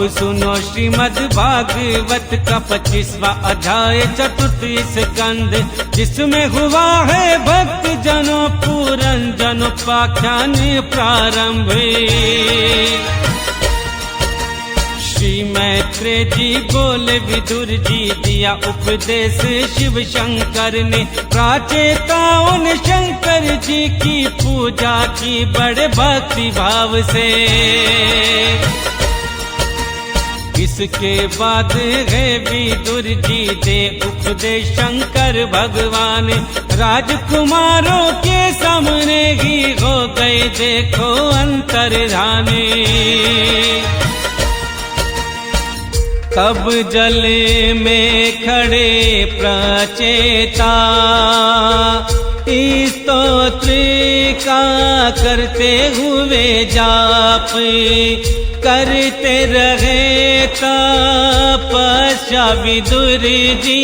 अब सुनो श्रीमद् भागवत का 25वां अध्याय 4th स्कंद, जिसमें हुआ है भक्त जनों पुरंजन उपाख्यान प्रारंभ। श्री मैत्रेय जी बोले विदुर जी, दिया उपदेश शिव शंकर ने, प्राचेताओं ने शंकर जी की पूजा की बड़े भक्ति भाव से। इसके बाद है विदुर जी दे उपदेश शंकर भगवान, राजकुमारों के सामने ही हो गए देखो अंतर्धाने। तब जल में खड़े प्रचेता स्तोत्र का करते हुए जाप, करते रहे तपस्या विदुर जी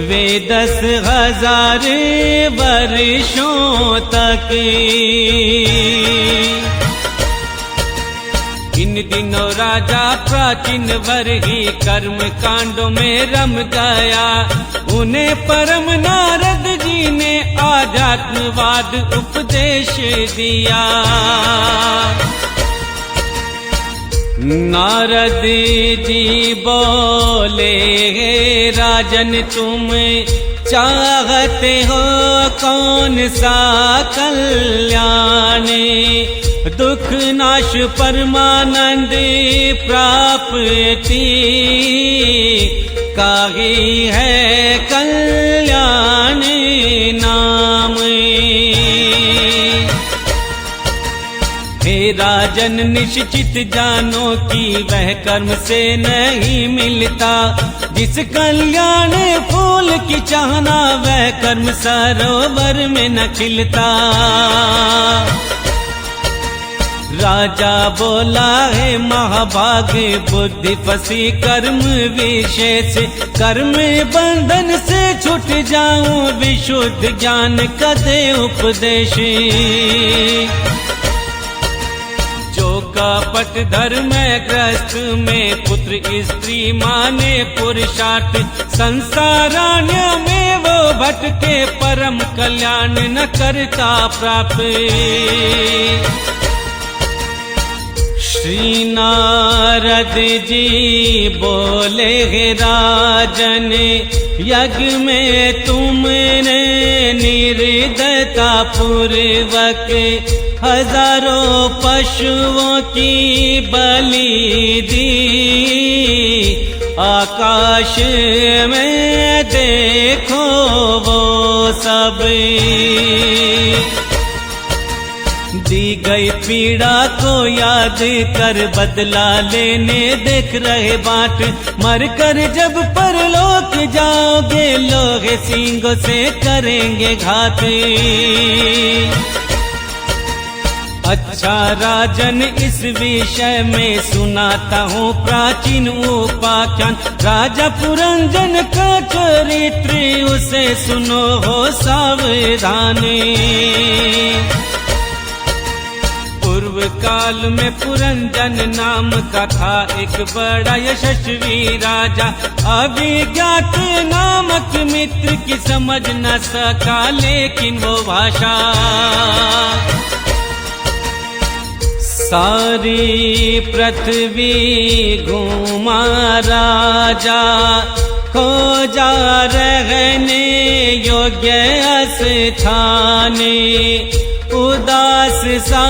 वे 10,000 वर्षों तक। इन दिनों राजा प्राचीन वर ही कर्म कांडों में रम गया, उन्हें परम नारद जी ने आध्यात्मवाद उपदेश दिया। नारद जी बोले राजन तुम चाहते हो कौन सा कल्याण, दुख नाश परमानंद प्राप्ति काहि है कल्याण नाम। हे राजन निश्चित जानो कि वह कर्म से नहीं मिलता, जिस कल्याण फूल की चाहना वह कर्म सरोवर में न खिलता। राजा बोला है महाभागे बुद्धि फंसी कर्म विशेष, कर्म बंधन से छूट जाऊं विशुद्ध ज्ञान का दे उपदेश। जो कपट धर्म ग्रस्त में पुत्र स्त्री माने पुरुषार्थ, संसारान्य में वो भटके परम कल्याण न करता प्राप्त। श्री नारद जी बोले हे राजन, यज्ञ में तुमने निर्दयता पूर्वक हजारों पशुओं की बलि दी, आकाश में देखो वो सब। दी गई पीड़ा को याद कर बदला लेने देख रहे बाट, मर कर जब परलोक जाओगे लोहे सींगों से करेंगे घात। अच्छा राजन इस विषय में सुनाता हूँ प्राचीन उपाख्यान, राजा पुरंजन का चरित्र उसे सुनो हो सावधानी। पूर्व काल में पुरंजन नाम का था एक बड़ा यशस्वी राजा, अभिज्ञात नामक मित्र की समझ न सका लेकिन वो भाषा। सारी पृथ्वी घूमा राजा, खोजा रहने योग्य स्थाने, उदास सा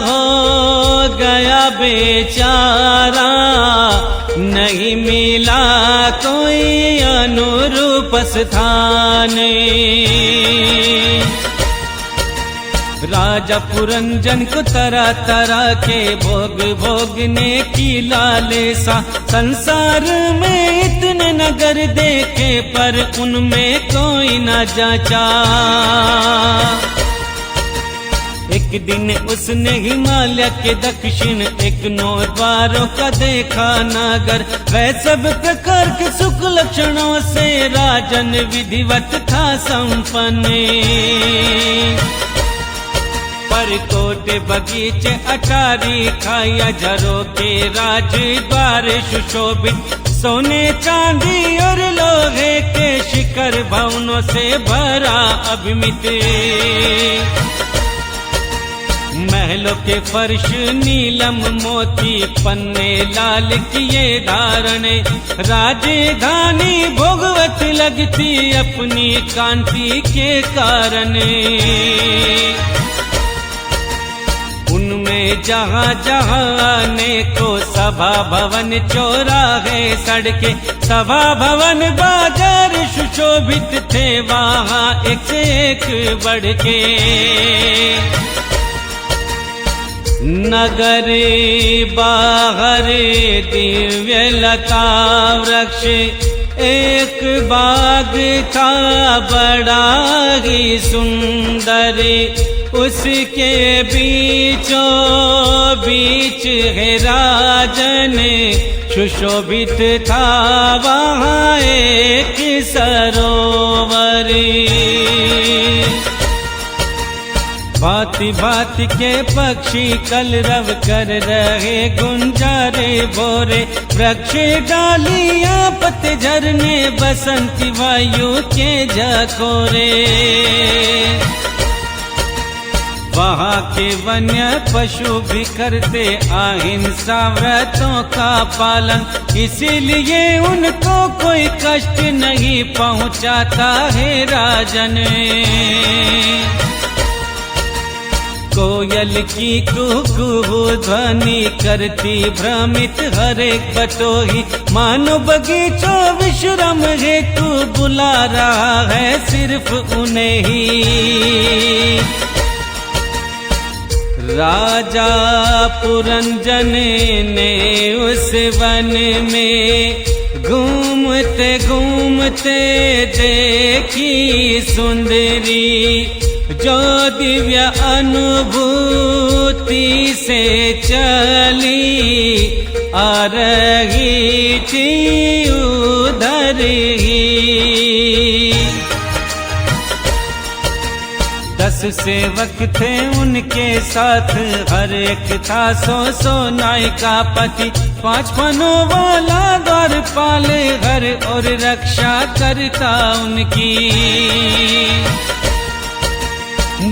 हो गया बेचारा, नहीं मिला कोई अनुरूप स्थान। राजा पुरंजन को तरह तरह के भोग भोगने की लालसा, संसार में इतने नगर देखे पर उनमें कोई न जाचा। एक दिन उसने हिमालय के दक्षिण एक 9 द्वारों का देखा नगर, वह सब प्रकार के सुख लक्षणों से राजन विधिवत था संपन्न। परकोट बगीचे अटारी खाया झरों के राजद्वार सुशोभित, सोने चांदी और लोहे के शिखर भवनों से भरा अभिमित। महलों के फर्श नीलम मोती पन्ने लाल किए धारण, राजधानी भोगवत लगती अपनी कांति के कारण। उनमें जहाँ जहाँ आने को सभा भवन चौराहे सड़के, सभा भवन बाजार सुशोभित थे वहाँ एक से एक बढ़ के। नगर बाहर दिव्य लता वृक्ष एक बाग था बड़ा ही सुंदर, उसके बीचों बीच है राजन सुशोभित था वहाँ एक सरोवर। भांति भांति के पक्षी कलरव कर रहे गुंजारे भोरे, वृक्ष डालियां पतझर ने बसंती वायु के झकोरे। वहाँ के वन्य पशु भी करते अहिंसा व्रतों का पालन, इसीलिए उनको कोई कष्ट नहीं पहुँचाता है राजन। कोयल की कुहू ध्वनि करती भ्रमित हर एक बटोही, मानो बगीचों विश्राम हेतु बुला रहा है सिर्फ उन्हें ही। राजा पुरंजन ने उस वन में घूमते घूमते देखी सुंदरी, जो दिव्य अनुभूति से चली आ रही थी उधर ही। 10 सेवक थे उनके साथ, हर एक था 100 नाई का पति, 5 फनों वाला द्वारपाल हर और रक्षा करता उनकी।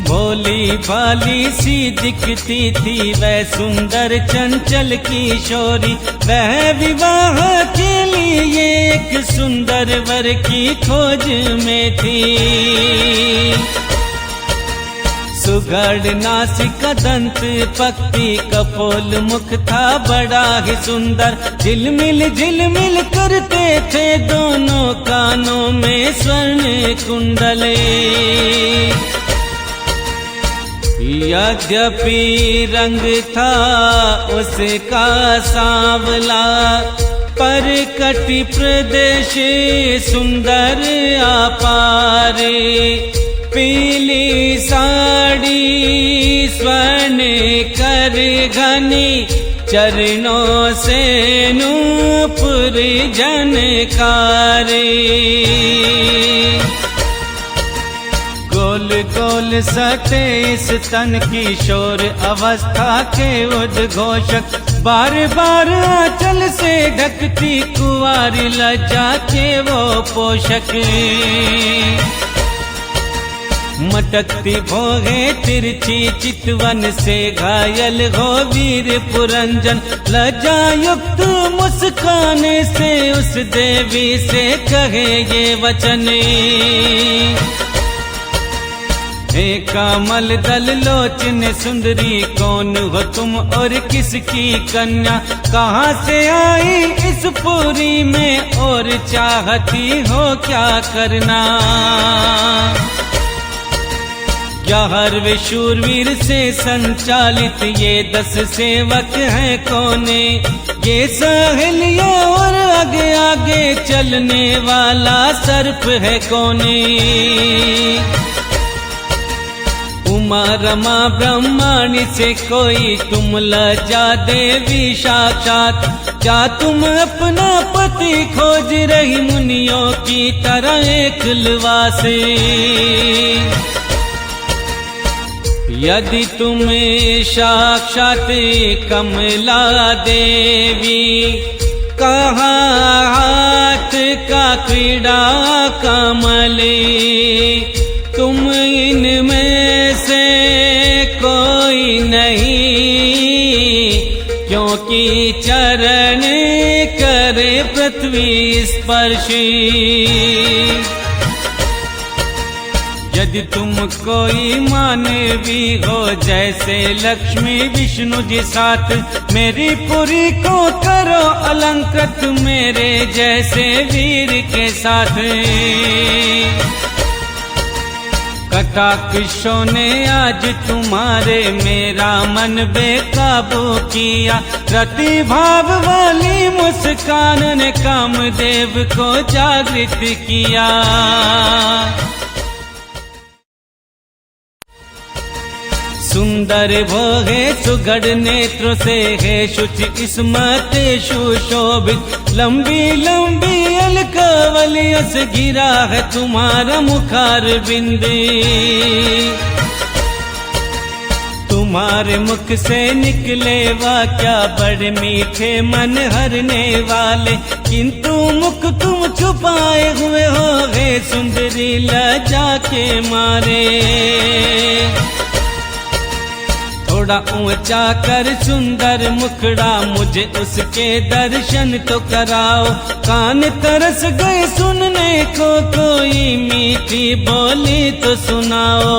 भोली भाली सी दिखती थी वह सुंदर चंचल किशोरी, वह विवाह के लिए एक सुंदर वर की खोज में थी। सुघड़ नासिका दंत पक्ति कपोल मुख था बड़ा ही सुंदर, झिलमिल करते थे दोनों कानों में स्वर्ण कुंडले। यद्यपि रंग था उसका सांवला, पर कटि प्रदेश सुंदर अपार, पीली साड़ी स्वर्ण कर घनी, चरणों से नूपुर झनकारे। गोल गोल सटे इस तन की शोर अवस्था के उद्घोषक, बार बार आंचल से ढकती कुंवारी लज्जा के वो पोषक। मटकती भोगे तिरछी चितवन से घायल हो वीर पुरंजन, लज्जा युक्त मुस्कान से उस देवी से कहे ये वचन। हे कामल दल लोचन सुंदरी, कौन हो तुम और किसकी कन्या, कहाँ से आई इस पुरी में और चाहती हो क्या करना। क्या हर वे शूरवीर से संचालित ये 10 सेवक हैं कौने, ये सहेलियां और आगे आगे चलने वाला सर्प है कौने। उमा रमा ब्रह्माणी से कोई तुम लज्जा देवी साक्षात, क्या तुम अपना पति खोज रही मुनियों की तरह एक लिबासे। यदि तुम साक्षात कमला देवी, कहाँ हाथ का क्रीड़ा कमल, तुम इनमें से कोई नहीं, क्योंकि चरण करे पृथ्वी स्पर्शी। यदि तुम कोई मानवी हो, जैसे लक्ष्मी विष्णु जी साथ, मेरी पुरी को करो अलंकृत मेरे जैसे वीर के साथ। कटाक्षों ने आज तुम्हारे मेरा मन बेकाबू किया, रति भाव वाली मुस्कान ने कामदेव को जागृत किया। सुंदर भोगे सुगढ़ नेत्रों से है शुचि स्मत सुशोभित, लंबी लंबी अलकवलियों से घिरा है तुम्हारा मुखार बिंदी। तुम्हारे मुख से निकले वाक्या बड़े मीठे मन हरने वाले, किंतु मुख तुम छुपाए हुए हो हे सुंदरी लज्जा के मारे। थोड़ा ऊंचा कर सुंदर मुखड़ा, मुझे उसके दर्शन तो कराओ, कान तरस गए सुनने को कोई मीठी बोली तो सुनाओ।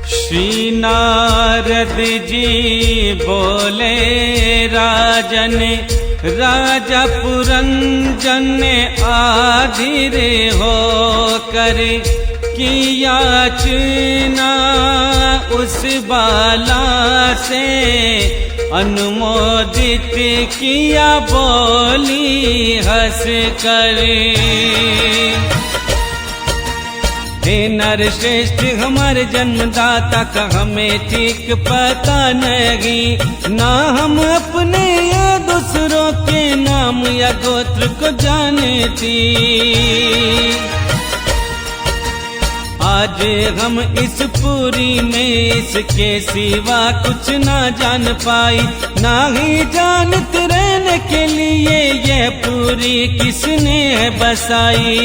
श्री नारद जी बोले राजन, राजा पुरंजन आधीर हो कर, की याचना उस बाला से अनुमोदित किया बोली हंस कर। हे नर श्रेष्ठ हमारे जन्मदाता का हमें ठीक पता नहीं, ना हम अपने या दूसरों के नाम या गोत्र को जानती। आज हम इस पुरी में इसके सिवा कुछ ना जान पाई, ना ही जानते रहने के लिए यह पुरी किसने है बसाई।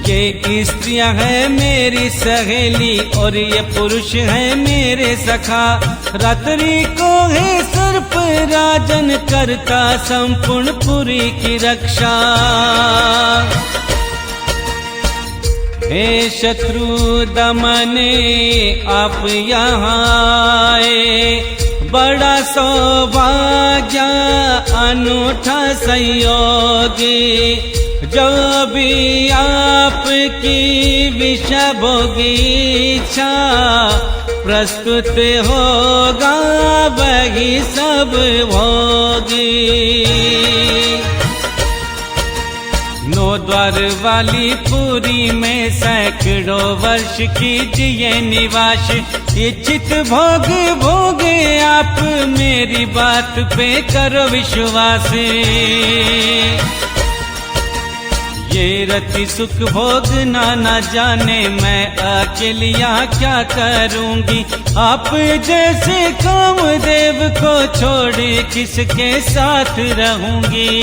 ये स्त्रियां है मेरी सहेली और ये पुरुष है मेरे सखा, रात्रि को है सर्प राजन करता संपूर्ण पुरी की रक्षा। हे शत्रु दमने आप यहाँ आए, बड़ा सौभाग्य अनूठा संयोगी, जो भी आपकी विषय भोगी इच्छा प्रस्तुत होगा वही सब भोगी। नौ द्वार वाली पुरी में सैकड़ों वर्ष कीजिए निवास, इच्छित भोग भोगे आप मेरी बात पे करो विश्वास। ये रति सुख भोगना न जाने मैं अकेली यहाँ क्या करूँगी, आप जैसे कामदेव को छोड़ किसके साथ रहूँगी।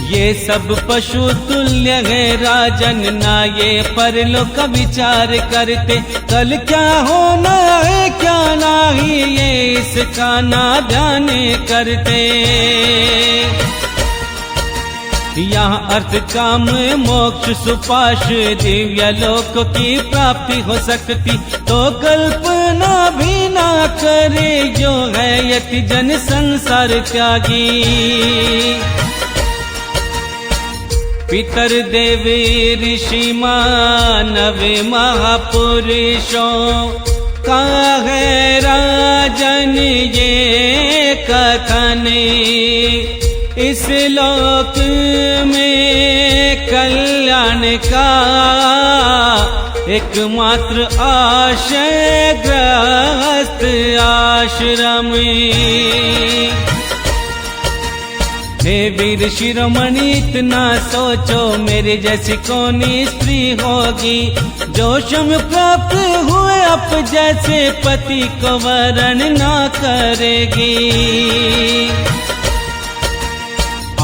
ये सब पशु तुल्य है राजन, ना ये परलोक विचार करते, कल क्या होना है क्या नहीं ये इसका ना ध्यान करते। यहाँ अर्थ काम मोक्ष सुपाश दिव्य लोक की प्राप्ति हो सकती, तो कल्पना भी ना करे जो है यति जन संसार त्यागी। पितर देवी ऋषि मानव महापुरुषों का है राजन ये कथन, इस लोक में कल्याण का एकमात्र आश्रय गृहस्थ आश्रम। हे वीर शिरोमणि इतना सोचो, मेरी जैसी कौन स्त्री होगी जो शम प्राप्त हुए अप जैसे पति को वरण ना करेगी।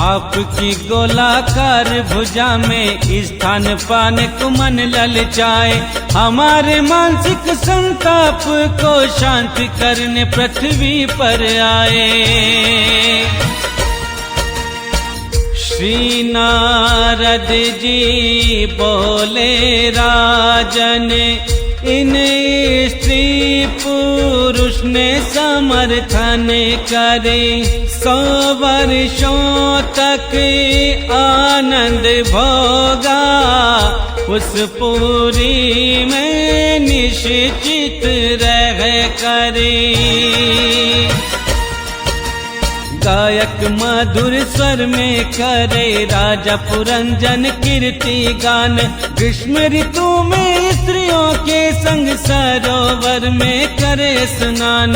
आपकी गोलाकार भुजा में स्थान पाने को मन ललचाए, हमारे मानसिक संताप को शांत करने पृथ्वी पर आए। श्री नारद जी बोले राजन, इन स्त्री पुरुष ने समर्थन करे, 100 वर्षों तक आनंद भोगा, उस पुरी में निश्चित रह करे। गायक मधुर स्वर में करे राजा पुरंजन कीर्ति गान, ग्रीष्म ऋतु में स्त्रियों के संग सरोवर में करे स्नान।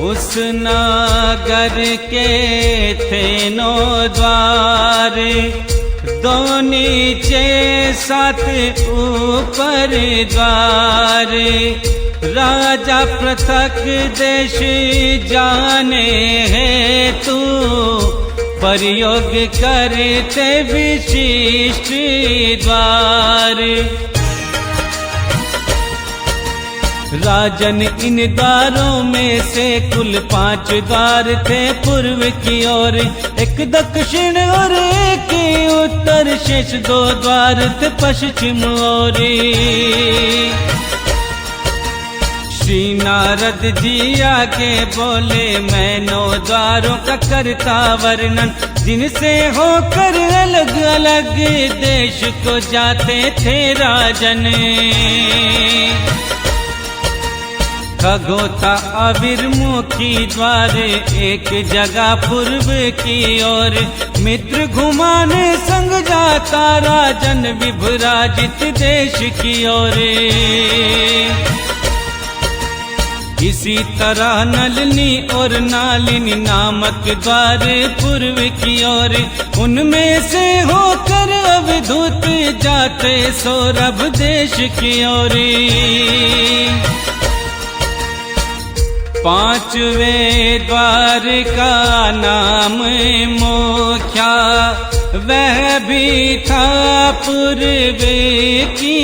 उस नागर के थे 9 द्वार, 2 नीचे 7 ऊपर द्वार, राजा पृथक देश जाने है तू, प्रयोग करते विशिष्ट द्वार। राजन इन द्वारों में से कुल 5 द्वार थे पूर्व की ओर, एक दक्षिण और एक उत्तर, शेष 2 द्वार थे पश्चिम ओर। श्री नारद जी आके बोले, मैं 9 द्वारों का करता वर्णन, जिनसे होकर अलग अलग देश को जाते थे राजन। खगोता अविर्मुखी द्वार एक जगह पूर्व की ओर, मित्र घुमाने संग जाता राजन विभराजित देश की ओर। इसी तरह नलनी और नालिनी नामक द्वार पूर्व की ओर, उनमें से होकर अवधूत जाते सौरभ देश की ओर। 5वें द्वार का नाम मोख्या, वह भी था पूर्व की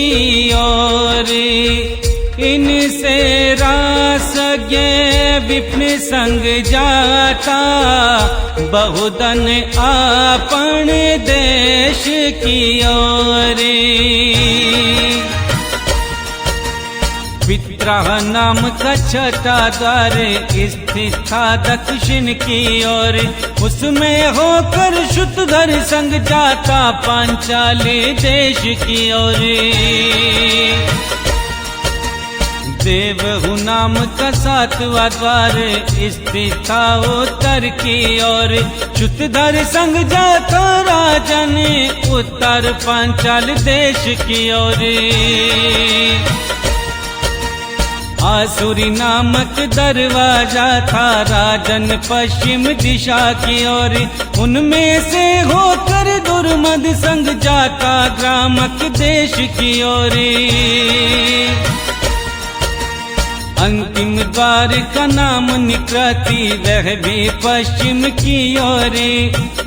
ओर। इनसे रासज्ञ विप्न संग जाता, बहुधन आपन देश की ओर। पित्राह नाम का 6ठा द्वार स्थित था दक्षिण की ओर, उसमें होकर शुद्धधर संग जाता पांचाली देश की ओर। देवहु नाम का 7वां द्वार स्थित था उत्तर की ओर, शुद्धधर संग जाता राजन उत्तर पांचाल देश की ओर। आसुरी नामक दरवाजा था राजन पश्चिम दिशा की ओर, उनमें से होकर दुर्मद संग जाता ग्रामक देश की ओर। अंतिम द्वार का नाम निकृति, वह भी पश्चिम की ओर,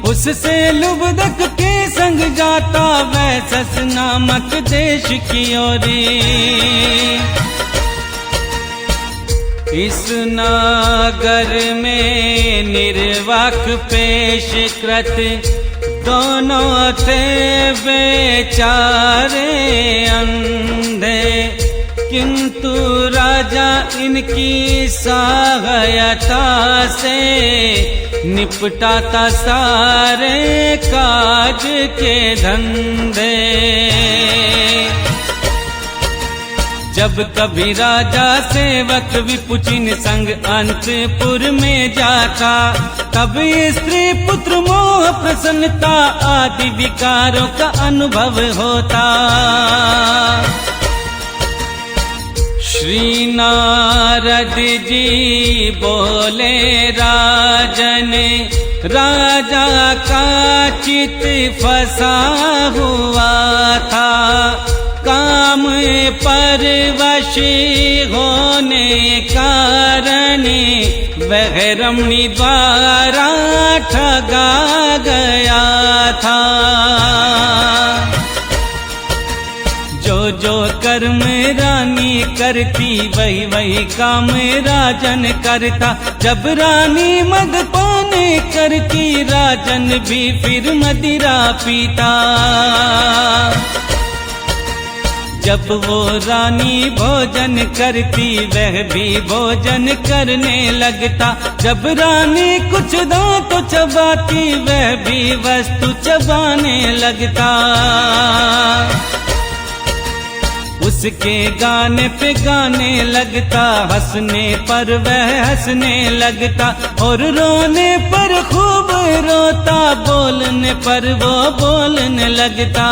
उससे लुब्धक के संग जाता वैसस नामक देश की ओर। इस नागर में निर्वाक पेश कृत, दोनों थे बेचारे अंधे, किंतु राजा इनकी सहायता से निपटाता सारे काज के धंधे। जब कभी राजा सेवक विपुचिन संग अंतपुर में जाता, तब स्त्री पुत्र मोह प्रसन्नता आदि विकारों का अनुभव होता। श्री नारद जी बोले राजन, राजा का चित फंसा हुआ था, काम पर वश होने कारण वह रमणी द्वारा ठगा गया था। जो जो कर्म रानी करती वही वही काम राजन करता, जब रानी मदपान करती राजन भी फिर मदिरा पीता। जब वो रानी भोजन करती वह भी भोजन करने लगता, जब रानी कुछ दांत तो चबाती वह भी वस्तु चबाने लगता। उसके गाने पे गाने लगता, हंसने पर वह हंसने लगता, और रोने पर खूब रोता, बोलने पर वो बोलने लगता।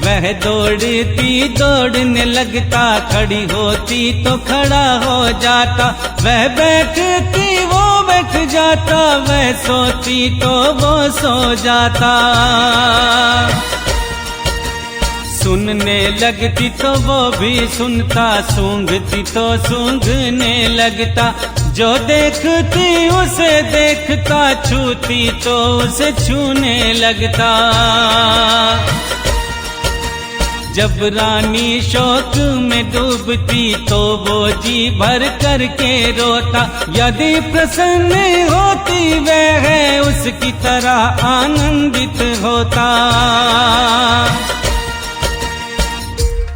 वह दौड़ती दौड़ने लगता, खड़ी होती तो खड़ा हो जाता, वह बैठती वो बैठ जाता, वह सोती तो वो सो जाता। सुनने लगती तो वो भी सुनता, सूंघती तो सूंघने लगता, जो देखती उसे देखता, छूती तो उसे छूने लगता। जब रानी शोक में डूबती तो वो जी भर करके रोता, यदि प्रसन्न होती वह उसकी तरह आनंदित होता।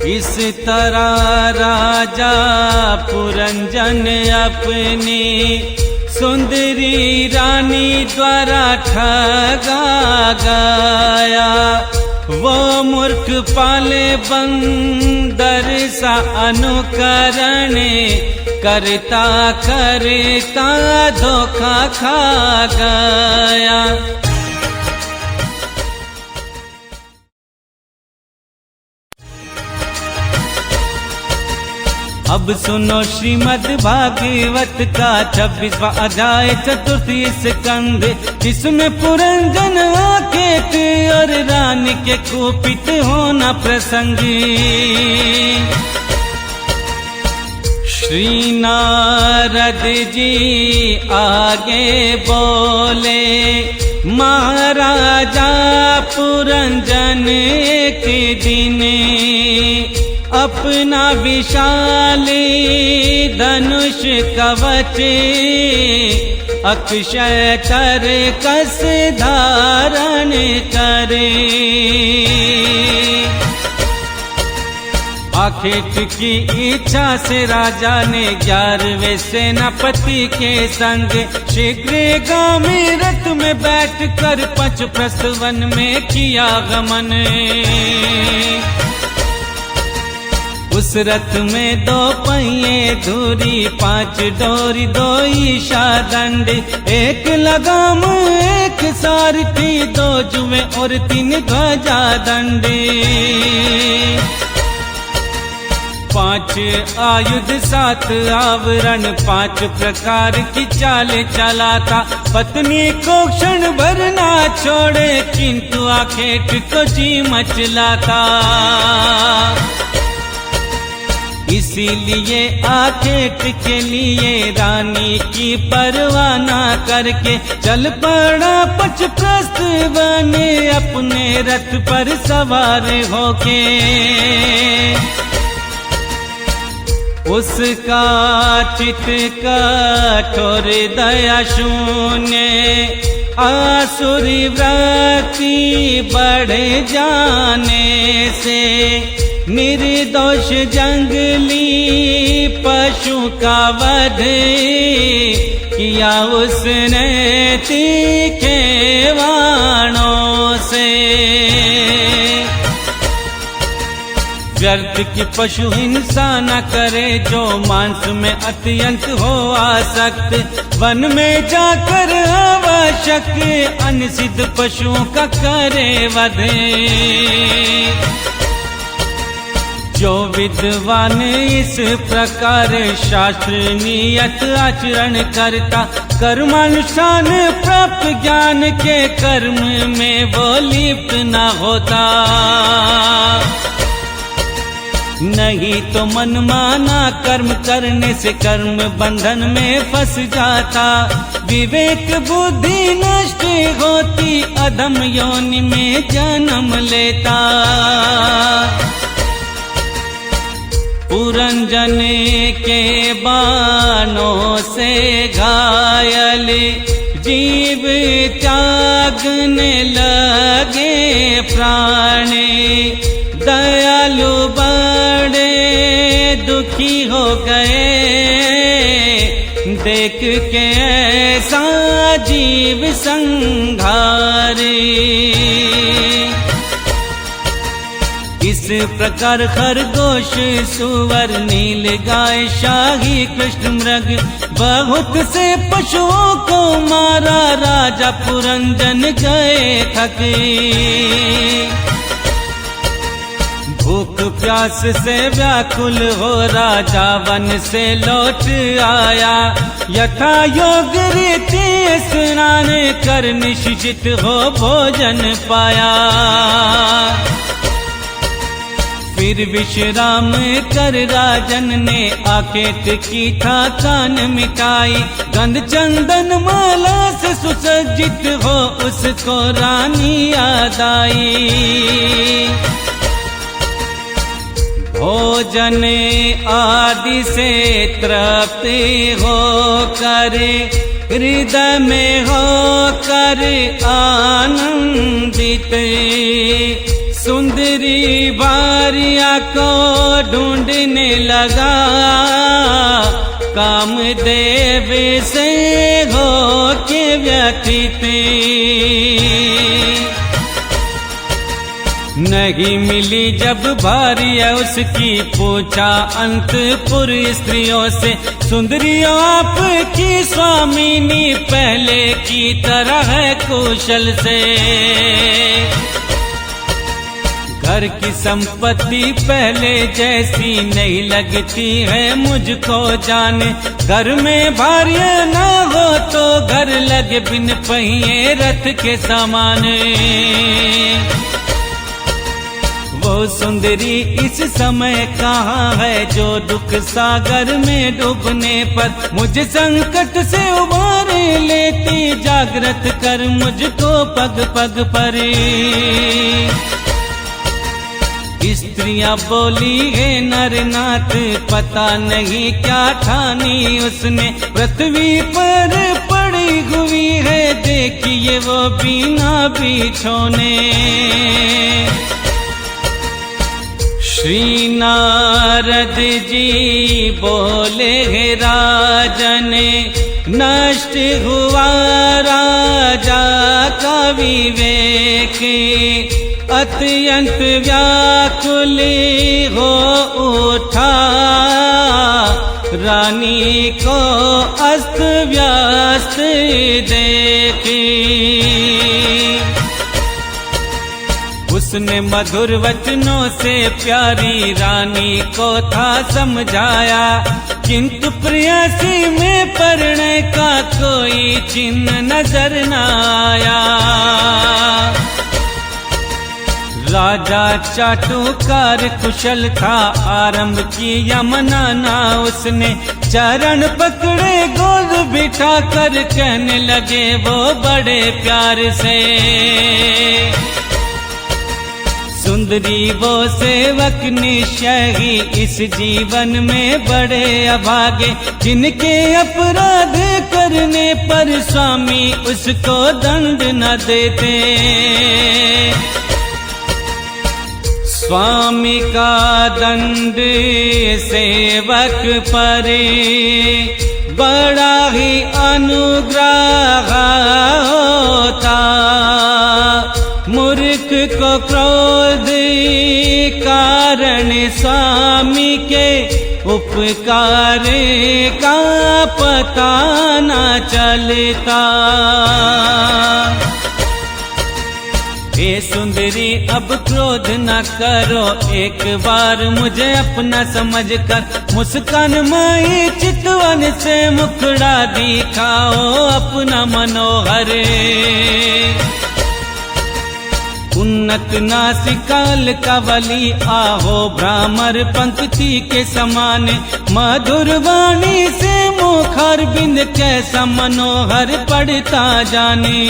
इस तरह राजा पुरंजन अपनी सुंदरी रानी द्वारा ठगा गया। वो मूर्ख पाले बंदर सा अनुकरण करता करता धोखा खा गया। अब सुनो श्रीमद् भागवत का 26वां अध्याय 4th स्कंध, जिसमें पुरंजन आकेत और रानी के कुपित होना प्रसंग। श्री नारद जी आगे बोले, महाराजा पुरंजन के दिन अपना विशाली धनुष कवच अक्षय कर कस धारण करे। आखेट की इच्छा से राजा ने 11वें सेनापति के संग शीघ्रगामी रथ में बैठकर पंचप्रस्थ वन में किया गमन। उस रथ में 2 पहिए धुरी, 5 डोरी, 2 ईशा दंड, 1 लगाम 1 सारथी, 2 जुए और 3 ध्वजा दंड। 5 आयुध 7 आवरण, 5 प्रकार की चाल चलाता, पत्नी को क्षण भर ना छोड़े, किंतु आखेट को जी मचलाता। इसीलिए आखेट के लिए रानी की परवाह ना करके चल पड़ा पंचप्रस्थ वन अपने रथ पर सवार होके। उसका चित कठोर दया शून्य, आसुरी वृत्ति बढ़ जाने से निर्दोष जंगली पशु का वध किया उसने तीखे बाणों से। व्यर्थ की पशु हिंसा न करे, जो मांस में अत्यंत हो आसक्त, वन में जाकर आवश्यक अनसिद्ध पशुओं का करे वध। जो विद्वान इस प्रकार शास्त्र नियत आचरण करता, कर्मानुष्ठान प्राप्त ज्ञान के कर्म में वो लिप्त न होता। नहीं तो मनमाना कर्म करने से कर्म बंधन में फंस जाता, विवेक बुद्धि नष्ट होती, अधम योनि में जन्म लेता। पुरंजन के बाणों से घायल जीव त्यागने लगे प्राण, दयालु बड़े दुखी हो गए देख के ऐसा जीव संघारे। इस प्रकार खरगोश सुअर नील गाय शाही कृष्ण मृग बहुत से पशुओं को मारा, राजा पुरंजन गए थके। भूख प्यास से व्याकुल हो राजा वन से लौट आया, यथा योग रीति स्नान कर निश्चित हो भोजन पाया। फिर विश्राम कर राजन ने आकेत की थकान मिटाई, गंध चंदन माला से सुसज्जित हो उसको रानी याद आई। भोजन आदि से तृप्त हो कर हृदय में हो कर आनंदित, सुंदरी भारिया को ढूंढने लगा, कामदेव से हो के व्यथित। नहीं मिली जब भारिया उसकी पूछा अंतपुर स्त्रियों से, सुंदरियों आपकी स्वामिनी पहले की तरह है कुशल से। घर की संपत्ति पहले जैसी नहीं लगती है मुझको जाने, घर में भारिया न हो तो घर लगे बिन पहिए रथ के समान। वो सुंदरी इस समय कहाँ है जो दुख सागर में डूबने पर मुझे संकट से उबार लेती, जागृत कर मुझको पग पग पर। स्त्रियां बोली है नरनाथ पता नहीं क्या ठानी उसने, पृथ्वी पर पड़ी हुई है देखिए वो बिना बिछोने। श्री नारद जी बोले है राजन, नष्ट हुआ राजा का विवेक, अत्यंत व्याकुल हो उठा, रानी को अस्त व्यस्त देखी। उसने मधुर वचनों से प्यारी रानी को था समझाया, किंतु प्रेयसी में परिणय का कोई चिन्ह नजर न आया। राजा चाटुकार कुशल था, आरंभ किया मनाना उसने, चरण पकड़े गोद बिठा कर कहने लगे वो बड़े प्यार से। सुंदरी वो सेवक निश्चय ही इस जीवन में बड़े अभागे, जिनके अपराध करने पर स्वामी उसको दंड न देते। स्वामी का दंड सेवक पर बड़ा ही अनुग्रह होता, मूर्ख को क्रोध कारण स्वामी के उपकार का पता न चलता। हे सुंदरी अब क्रोध न करो, एक बार मुझे अपना समझ कर मुस्कान माई चितवन से मुखड़ा दिखाओ अपना मनोहर। उन्नत नासिकाल कवली आहो भ्रामर पंक्ति के समान, मधुर वाणी से मुखार बिंद कैसा मनोहर पढ़ता जाने।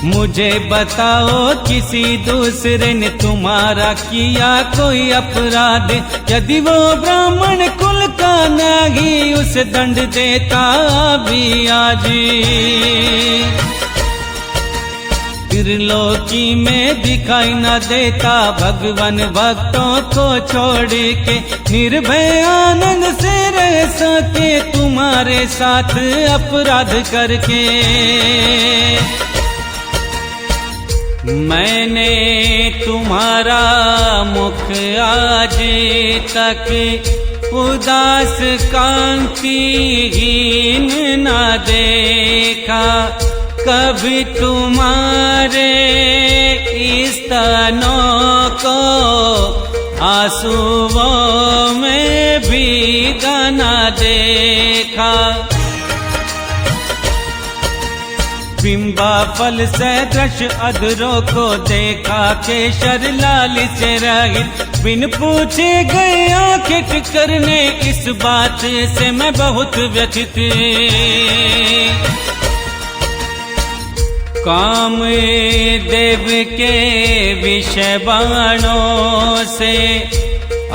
मुझे बताओ किसी दूसरे ने तुम्हारा किया कोई अपराध, यदि वो ब्राह्मण कुल का नहीं उसे दंड देता भी आज। त्रिलोकी में दिखाई न देता भगवान भक्तों को छोड़ के, निर्भय आनंद से रह सके तुम्हारे साथ अपराध करके। मैंने तुम्हारा मुख आज तक उदास कांतिहीन न देखा, कभी तुम्हारे स्तनों को आंसुओं में भीगा न देखा। बिंबा फल सदृश अधरों को देखा, केशर लाल से रहित बिन पूछे गए आंखें करने, इस बात से मैं बहुत व्यथित। काम देव के विषय बाणों से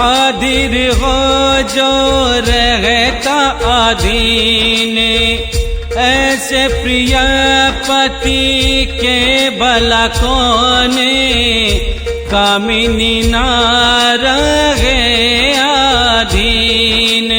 आधीर हो जो रहता आधीन, ऐसे प्रिय पति के भला कौन कामिनी ना रहे आधीन।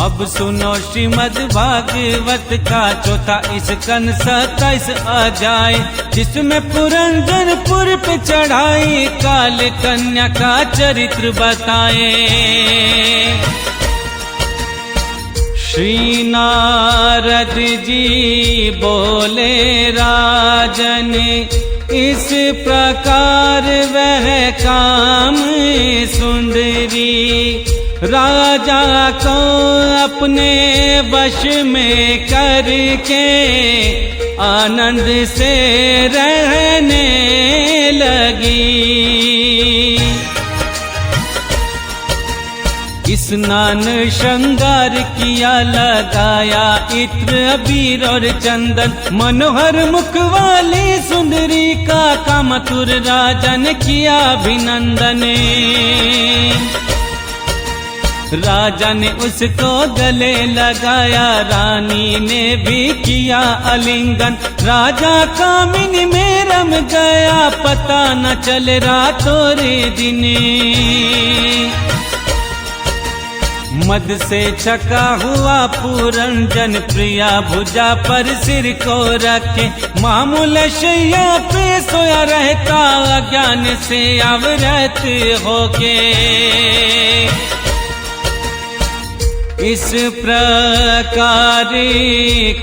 अब सुनो श्रीमद् भागवत का चौथा स्कंद 27 अध्याय, जिसमें पुरंदरपुर पे चढ़ाई काल कन्या का चरित्र बताए। श्री नारद जी बोले राजन, इस प्रकार वह काम सुंदरी राजा को अपने वश में करके आनंद से रहने लगी। स्नान श्रृंगार किया, लगाया इत्र अबीर और चंदन, मनोहर मुख वाली सुंदरी का कामतुर राजा ने किया अभिनंदन। राजा ने उसको गले लगाया, रानी ने भी किया आलिंगन, राजा कामिनी में रम गया, पता न चल रातों रे दिने। मद से छका हुआ पुरंजन प्रिया भुजा पर सिर को रखे, मामूल शैया पे सोया रहता अज्ञान से अवरत होके। इस प्रकार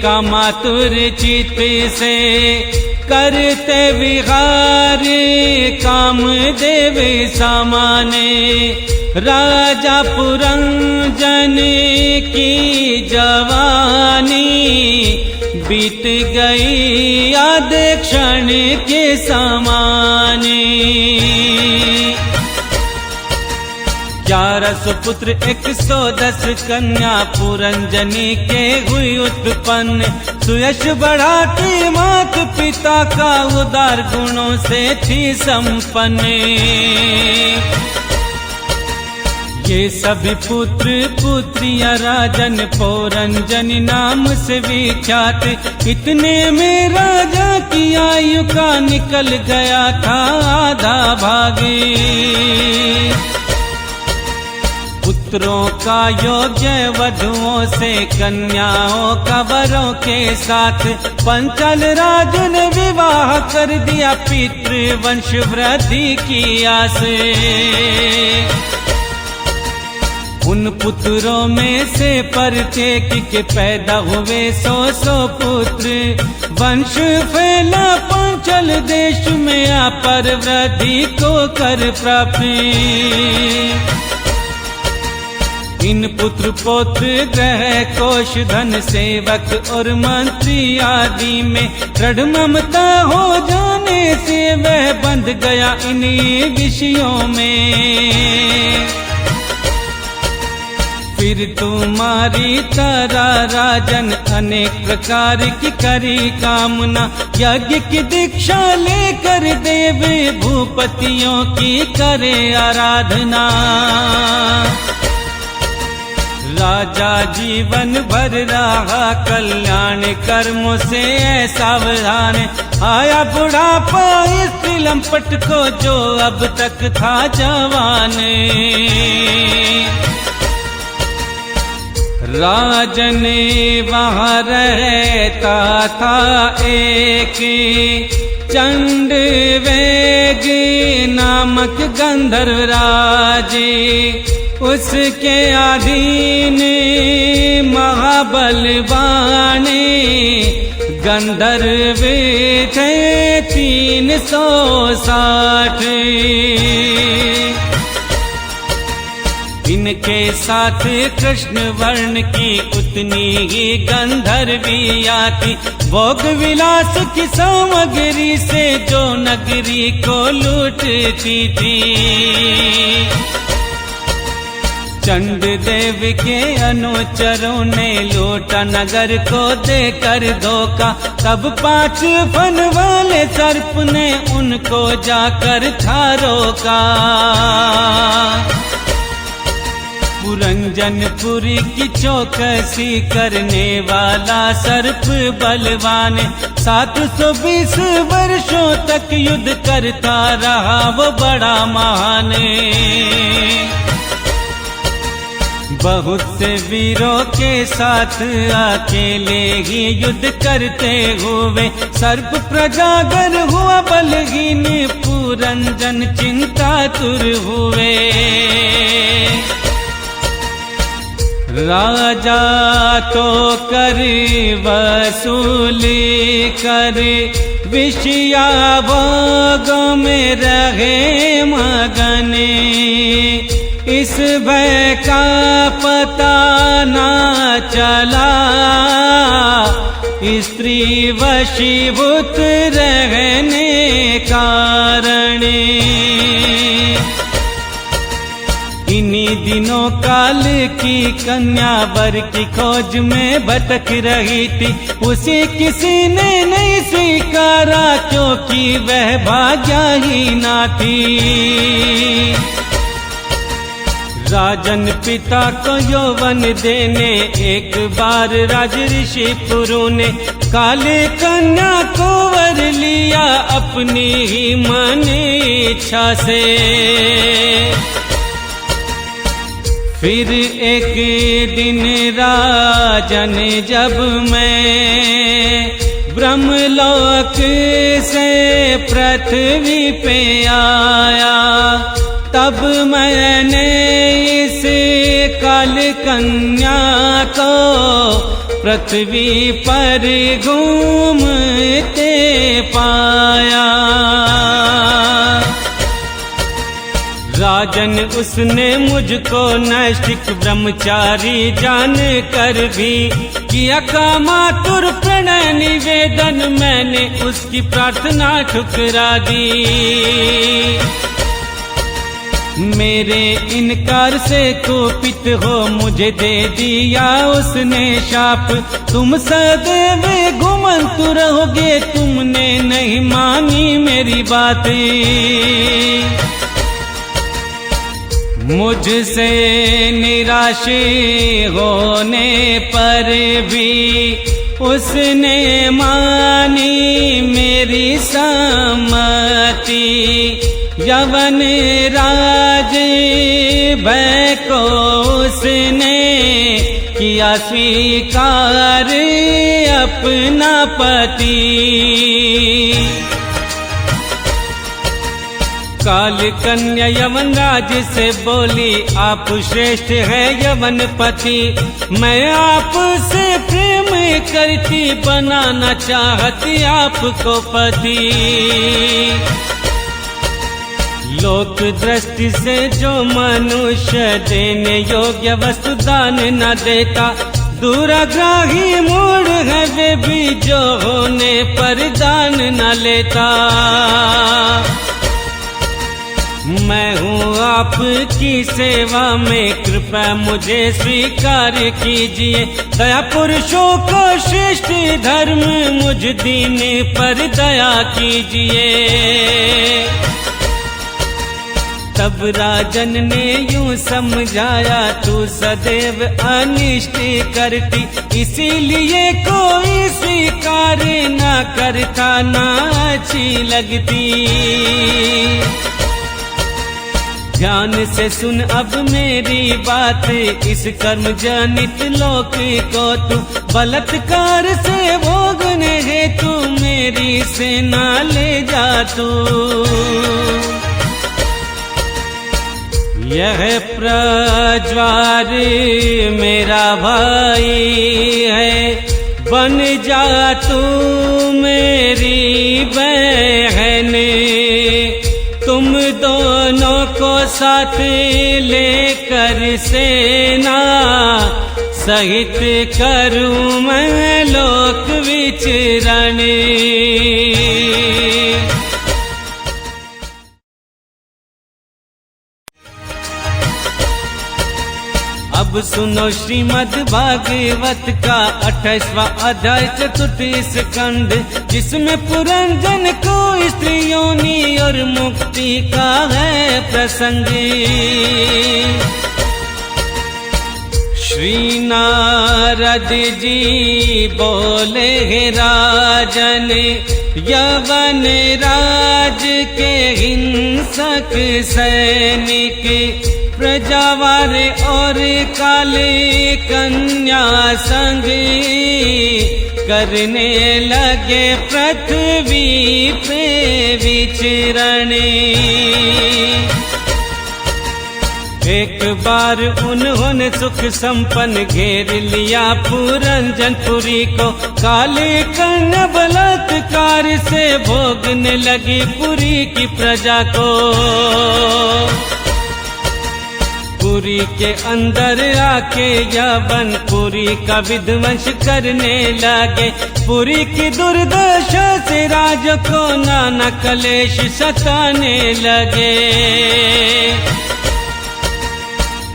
कामातुर चित से करते विहार कामदेव सामाने, राजा पुरंजन की जवानी बीत गई आधे क्षण के समाने। 11 सुपुत्र 110 कन्या पुरंजनी के हुई उत्पन्न, सुयश बढ़ाती मात पिता का उदार गुणों से थी संपन्न। ये सभी पुत्र पुत्रियां राजन पुरंजनी नाम से विख्यात, इतने में राजा की आयु का निकल गया था आधा भागे। पुत्रों का योग्य वधुओं से कन्याओं का वरों के साथ पंचाल राजू ने विवाह कर दिया पितृवंश वृद्धि की आस। उन पुत्रों में से प्रत्येक के पैदा हुए 100 पुत्र। वंश फैला पांचल देश में, अपर वृद्धि को कर प्राप्ति। इन पुत्र पौत्र ग्रह कोश धन सेवक और मंत्री आदि में दृढ़ ममता हो जाने से वह बंध गया इन्हीं विषयों में। फिर तुम्हारी तारा राजन अनेक प्रकार की करी कामना, यज्ञ की दीक्षा लेकर देव भूपतियों की करे आराधना। राजा जीवन भर रहा कल्याण कर्मों से सावधान, आया बुढ़ापा स्त्री लंपट को जो अब तक था जवान। राजन वहाँ रहता था एक चंड वेग नामक गंधर्व राजे, उसके अधीन महाबलवान गंधर्व थे 360। इनके साथ कृष्ण वर्ण की उतनी ही गंधर्विया थी, भोग विलास की सामग्री से जो नगरी को लूटती थी। चंड देव के अनुचरों ने लूटा नगर को देकर धोखा, तब 5 फन वाले सर्प ने उनको जाकर था रोका। पुरंजनपुरी की चौकसी करने वाला सर्प बलवान, 720 वर्षों तक युद्ध करता रहा वो बड़ा महान। बहुत से वीरों के साथ अकेले ही युद्ध करते हुए सर्प प्रजागर हुआ बलहीन, पुरंजन चिंतातुर हुए। राजा तो कर वसूली कर विषया भोगों में रहे मगने, इस भय का पता ना चला स्त्री वशीभूत रहने कारण। इन्हीं दिनों काल की कन्या वर की खोज में भटक रही थी, उसे किसी ने नहीं स्वीकारा क्योंकि वह भाग्यहीना थी। राजन पिता को यौवन देने एक बार राज ऋषि पुरु ने काले कन्या को वर लिया अपनी ही मन इच्छा से। फिर एक दिन राजन जब मैं ब्रह्मलोक से पृथ्वी पे आया, तब मैंने इस काल कन्या को पृथ्वी पर घूमते पाया। राजन उसने मुझको नैष्ठिक ब्रह्मचारी जान कर भी किया कामातुर प्रणय निवेदन, मैंने उसकी प्रार्थना ठुकरा दी। मेरे इनकार से कुपित हो मुझे दे दिया उसने शाप, तुम सदैव घुमंत रहोगे, तुमने नहीं मानी मेरी बातें। मुझसे निराश होने पर भी उसने मानी मेरी सम्मति, यवन राज भय को उसने किया स्वीकार अपना पति। काल कन्या यवन राज से बोली, आप श्रेष्ठ है यवन पति, मैं आपसे प्रेम करती, बनाना चाहती आपको पति। लोक दृष्टि से जो मनुष्य देने योग्य वस्तु दान न देता, दूराग्राही मूढ़ है वे भी जो होने पर दान न लेता। मैं हूँ आपकी सेवा में, कृपया मुझे स्वीकार कीजिए, दया पुरुषों को श्रेष्ठ धर्म, मुझ दीन पर दया कीजिए। तब राजन ने यूं समझाया, तू सदैव अनिष्ट करती, इसीलिए कोई स्वीकार न करता, ना अच्छी लगती। ध्यान से सुन अब मेरी बात, इस कर्म जनित लोक को तू बलात्कार से भोगने हेतु मेरी सेना ले जा तू। यह प्रज्वार मेरा भाई है, बन जा तू मेरी बहन, तुम दोनों को साथ लेकर सेना सहित करूं मैं लोक विचरण। अब सुनो श्रीमद् भागवत का 28वां अध्याय 4 स्कंध, जिसमें पुरंजन को स्त्रियों और मुक्ति का है प्रसंग। श्री नारद जी बोले, हे राजन, यवन राज के हिंसक सैनिक, प्रजावार और काले कन्या संग करने लगे पृथ्वी पे विचरण। एक बार उन्होंने सुख संपन्न घेर लिया पुरंजनपुरी को, काले कन्या बलात्कार से भोगने लगी पुरी की प्रजा को। पुरी के अंदर आके यवन पुरी का विध्वंस करने लगे, पुरी की दुर्दशा से राज को नाना कलेश सताने लगे।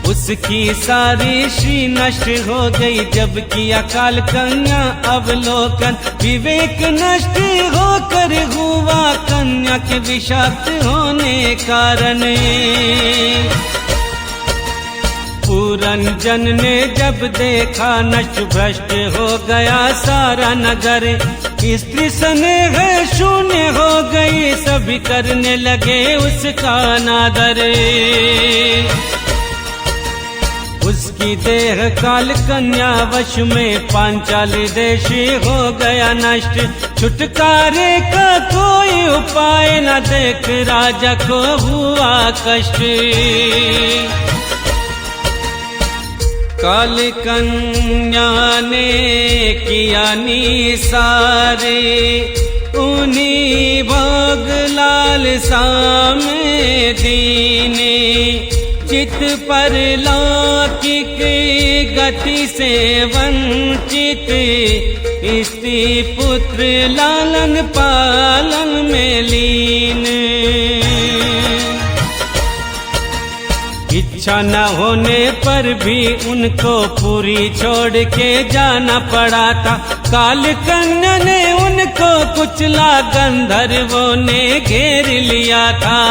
उसकी सारी श्री नष्ट हो गई, जबकि अकाल कन्या अवलोकन, विवेक नष्ट होकर हुआ कन्या के विषाक्त होने कारण। पुरंजन ने जब देखा नष्ट भ्रष्ट हो गया सारा नगर, स्त्री स्नेह शून्य हो गई, सभी करने लगे उसका अनादर। उसकी देह काल कन्या वश में पांचाल देश हो गया नष्ट, छुटकारे का कोई उपाय न देख राजा को हुआ कष्ट। काल कन्या ने किया निसारे, उन्हीं भोग लालसा में दीने, चित पर लौकिक गति से वंचित, स्त्री पुत्र लालन पालन में लीन। इच्छा न होने पर भी उनको पुरी छोड़ के जाना पड़ा था, काल कन्या ने उनको कुचला, गंधर्वों ने घेर लिया था।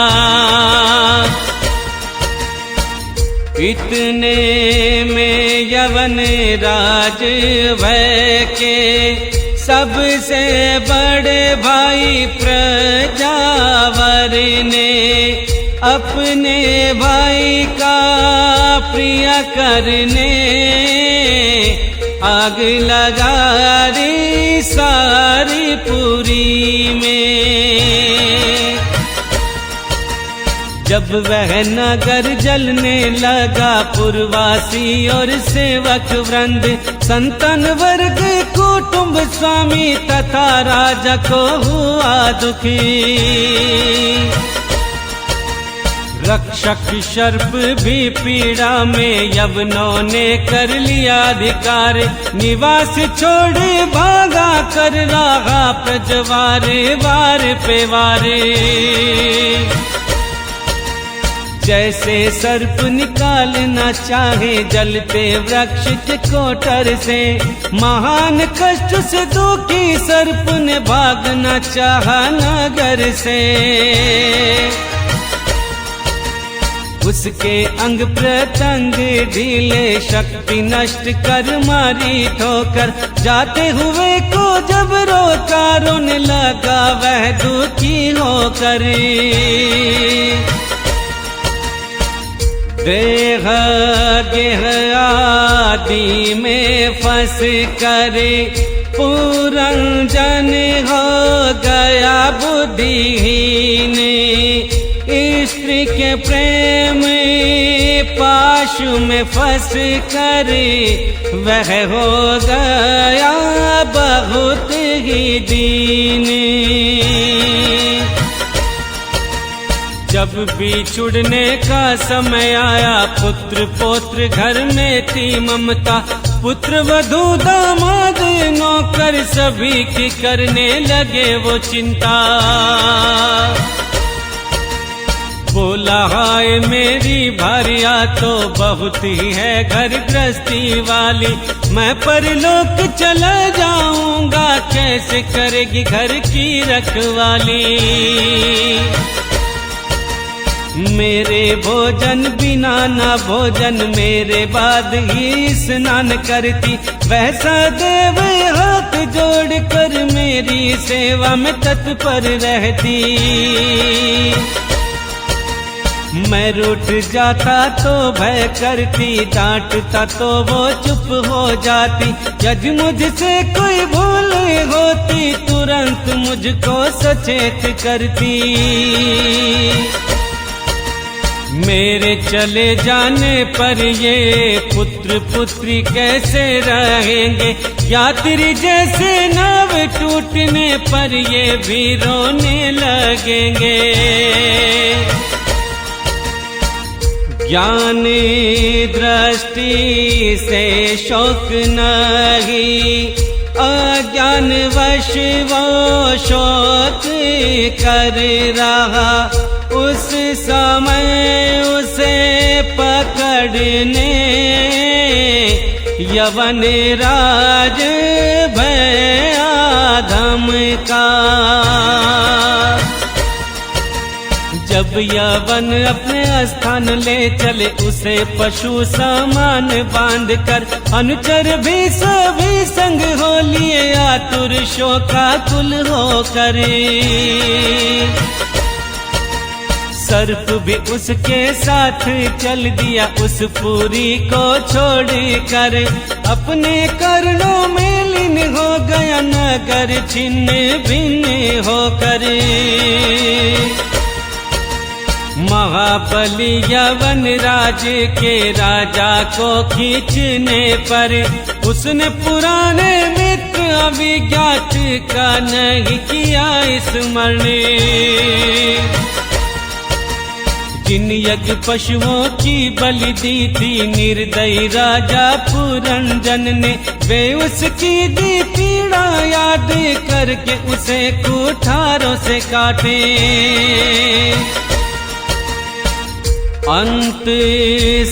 इतने में यवन राज भय के सबसे बड़े भाई प्रजावर ने अपने भाई का प्रिय करने आग लगा दी सारी पुरी में। जब वह नगर जलने लगा, पुरवासी और सेवक वृंद, संतन वर्ग, कुटुंब, स्वामी तथा राजा को हुआ दुखी। रक्षक सर्प भी पीड़ा में, यवनों ने कर लिया अधिकार, निवास छोड़ भागा कर रहा प्रजवारे वार पे वारे। जैसे सर्प निकालना चाहे जलते वृक्ष के कोटर से, महान कष्ट से दुखी सर्प ने भागना चाहा नगर से। उसके अंग प्रत्यंग ढीले, शक्ति नष्ट कर मारी ठोकर, जाते हुए को जब रोका, रोने लगा वह दुखी होकर। देह गेह आदि में फंस करे, पुरंजन हो गया बुद्धिहीन। स्त्री के प्रेम पाशु में फंस कर वह हो गया बहुत ही दीन। जब बिछुड़ने का समय आया, पुत्र पौत्र घर में थी ममता, पुत्र वधू दामाद नौकर सभी की करने लगे वो चिंता। बोला हाय मेरी भारिया तो बहुत ही है घर गृहस्थी वाली, मैं परलोक चला जाऊंगा, कैसे करेगी घर की रखवाली। मेरे भोजन बिना ना भोजन, मेरे बाद ही स्नान करती, वैसा देव हाथ जोड़ कर मेरी सेवा में तत्पर रहती। मैं रूठ जाता तो भय करती, डांटता तो वो चुप हो जाती, यदि मुझसे कोई भूल होती तुरंत मुझको सचेत करती। मेरे चले जाने पर ये पुत्र पुत्री कैसे रहेंगे, यात्री जैसे नाव टूटने पर ये भी रोने लगेंगे। ज्ञान दृष्टि से शौक नहीं, अज्ञान वश वो शौक कर रहा, उस समय उसे पकड़ने यवन राज भया धमका। जब यवन अपने स्थान ले चले, उसे पशु समान बांध कर, अनुचर भी सभी संग हो लिए, आतुर शोकाकुल हो करे। सर्प भी उसके साथ चल दिया, उस पूरी को छोड़ कर अपने कर्णों में लीन हो गया, नगर छिन्न भिन्न होकर। महाबली यवन राज के राजा को खींचने पर, उसने पुराने मित्र अभिज्ञात का नहीं किया स्मरण। जिन यज्ञ पशुओं की बलि दी थी निर्दयी राजा पुरंजन ने, वे उसकी दी पीड़ा याद करके उसे कुठारों से काटे। अंत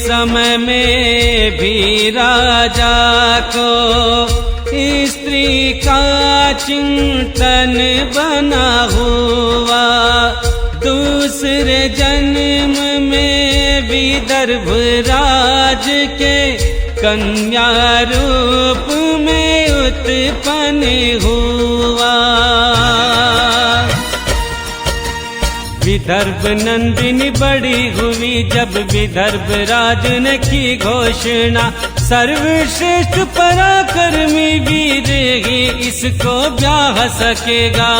समय में भी राजा को स्त्री का चिंतन बना हुआ, दूसरे जन्म में विदर्भ राज के कन्या रूप में उत्पन्न हुआ। विदर्भ नंदिनी बड़ी हुई जब विदर्भ राज ने की घोषणा, सर्वश्रेष्ठ पराक्रमी वीर ही इसको ब्याह सकेगा।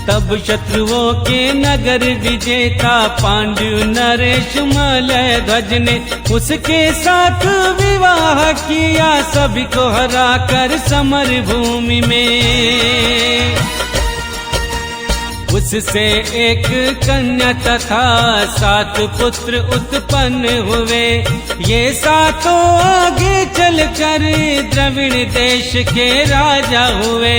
तब शत्रुओं के नगर विजेता पांडु नरेश मलय ध्वज ने उसके साथ विवाह किया, सभी को हरा कर समर भूमि में। उससे एक कन्या तथा 7 पुत्र उत्पन्न हुए। ये सातों आगे चलकर द्रविड़ देश के राजा हुए।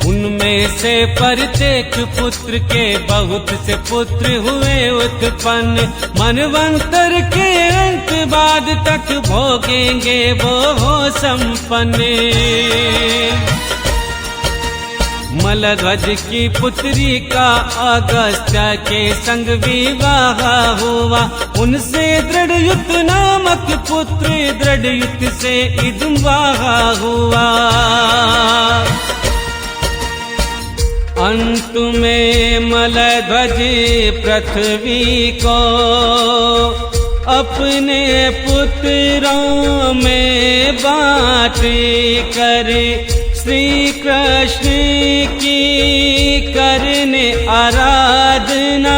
उनमें से प्रत्येक पुत्र के बहुत से पुत्र हुए उत्पन्न। मनवंतर के अंत बाद तक भोगेंगे वो हो संपन्न। मलध्वज की पुत्री का अगस्त्य के संग विवाह हुआ। उनसे दृढ़युत नामक पुत्र दृढ़युत से इदुम्बाह हुआ। अंत में मलध्वज पृथ्वी को अपने पुत्रों में बांट कर श्री कृष्ण की करने आराधना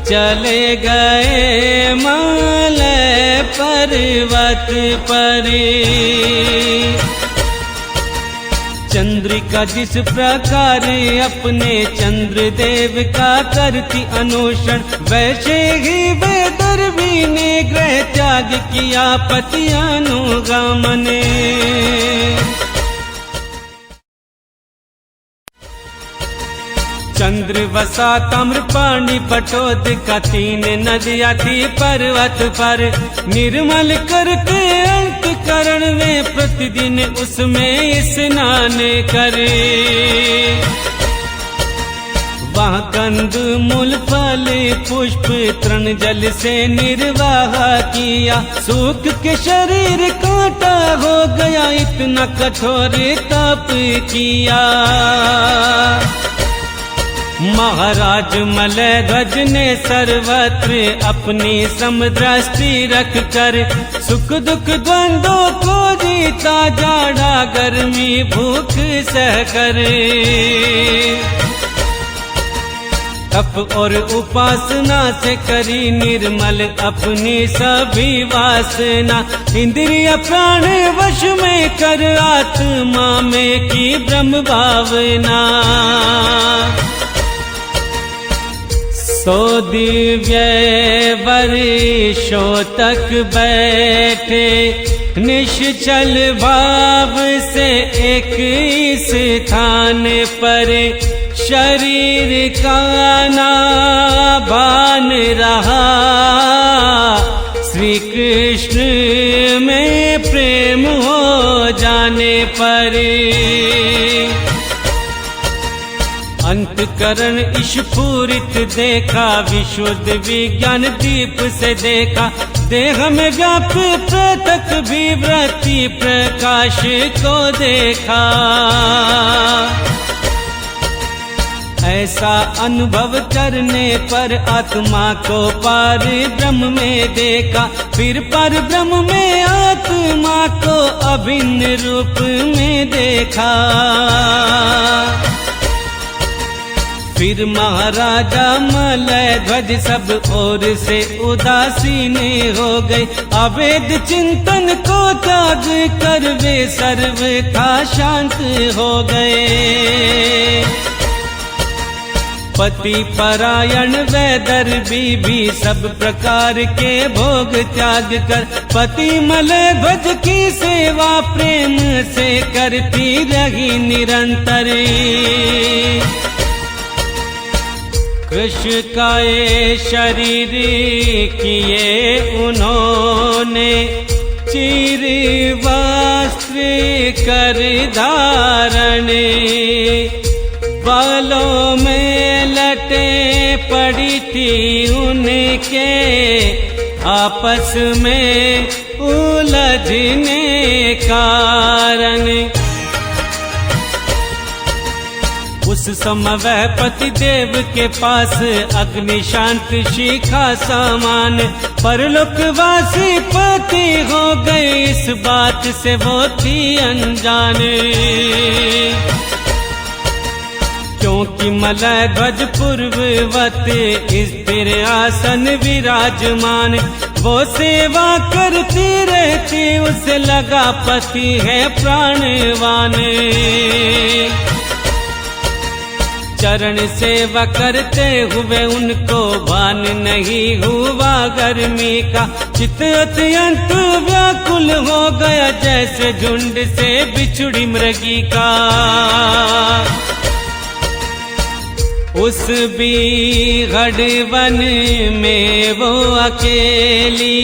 चले गए मलय पर्वत पर। चंद्रिका जिस प्रकार अपने चंद्रदेव का करती अनुसरण, वैसे ही वैदर्भी ने ग्रह त्याग किया पति अनुगमन। चंद्रवसा ताम्रपाणी बटोद का 3 नदियाँ थी पर्वत पर। निर्मल करके अंतकरण में प्रतिदिन उसमें स्नान करे। वहाँ कंद मूल फल पुष्प तृण जल से निर्वाह किया। सूख के शरीर कांटा हो गया, इतना कठोर तप किया। महाराज मलध्वज ने सर्वत्र अपनी समदृष्टि रख कर सुख दुख द्वंद्वों को जीता, जाड़ा गर्मी भूख सह कर। तप और उपासना से करी निर्मल अपनी सभी वासना। इंद्रिय प्राण वश में कर आत्मा में की ब्रह्म भावना। सो दिव्य वर्षों तक बैठे निश्चल भाव से एक स्थान पर। शरीर का ना भान रहा, श्री कृष्ण में प्रेम हो जाने पर। अंतकरण स्फुरित देखा, विशुद्ध विज्ञान दीप से देखा। देह में व्याप पृथक भी वृत्ति प्रकाश को देखा। ऐसा अनुभव करने पर आत्मा को पार ब्रह्म में देखा। फिर पर ब्रह्म में आत्मा को अभिन्न रूप में देखा। फिर महाराजा मलय ध्वज सब ओर से उदासीन हो गए। अवेद चिंतन को त्याग कर वे सर्वथा शांत हो गए। पति परायण वैदर्भी भी सब प्रकार के भोग त्याग कर पति मलय ध्वज की सेवा प्रेम से करती रही निरंतर। कृष्ण का ये शरीर किए उन्होंने चिर वस्त्र कर धारण। बालों में लटे पड़ी थी उनके आपस में उलझने कारण। उस समय वह पति देव के पास अग्नि शांत शिखा समान परलोकवासी पति हो गए। इस बात से वो थी अनजान। क्योंकि मलय ध्वज पूर्ववत स्थिर आसन विराजमान, वो सेवा करती रहती उसे लगा पति है प्राणवान। चरण सेवा करते हुए उनको भान नहीं हुआ गर्मी का, चित्त अत्यंत व्याकुल हो गया जैसे झुंड से बिछुड़ी मृगी का। उस बीघड़ वन में वो अकेली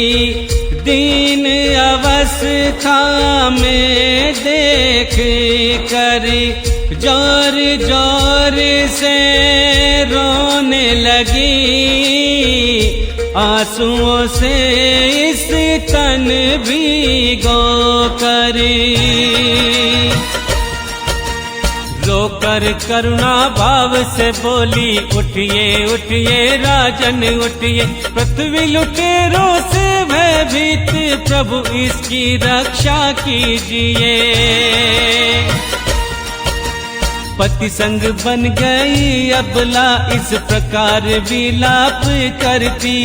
दीन अवस्था में देख कर जोर जोर से रोने लगी, आंसुओं से इस तन भीगो कर। रोकर करुणा भाव से बोली, उठिए उठिए राजन उठिए, पृथ्वी लुटेरों से भयभीत प्रभु इसकी रक्षा कीजिए। पति संग बन गई अबला इस प्रकार विलाप करती,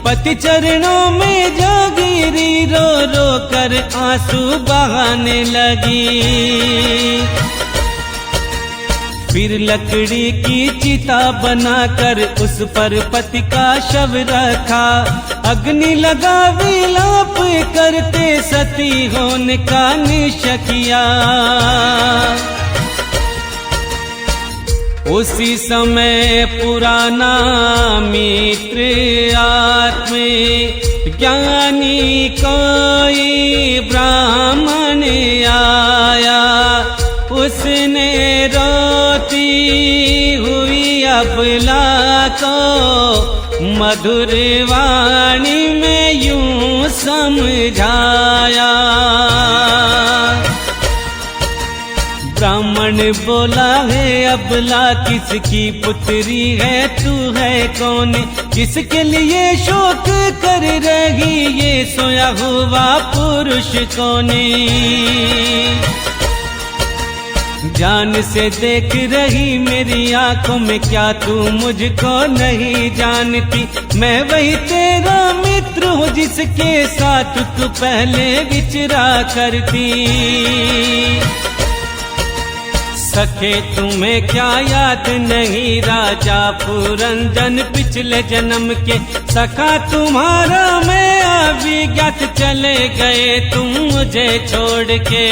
पति चरणों में जा गिरी रो रो कर आंसू बहाने लगी। फिर लकड़ी की चिता बनाकर उस पर पति का शव रखा, अग्नि लगा विलाप करते सती होने का निश्चय किया। उसी समय पुराना मित्र आत्म ज्ञानी कोई ब्राह्मण आया, उसने रोती हुई अबला को मधुर वाणी में यूं समझाया। ब्राह्मण बोला, है अबला किसकी पुत्री है, तू है कौन, किसके लिए शोक कर रही, ये सोया हुआ पुरुष कौन। जान से देख रही मेरी आंखों में क्या तू मुझको नहीं जानती, मैं वही तेरा मित्र हूँ जिसके साथ तू पहले विचरा करती। सखे तुम्हें क्या याद नहीं, राजा पुरंजन पिछले जन्म के सखा तुम्हारा मैं अभिज्ञात, चले गए तुम मुझे छोड़ के।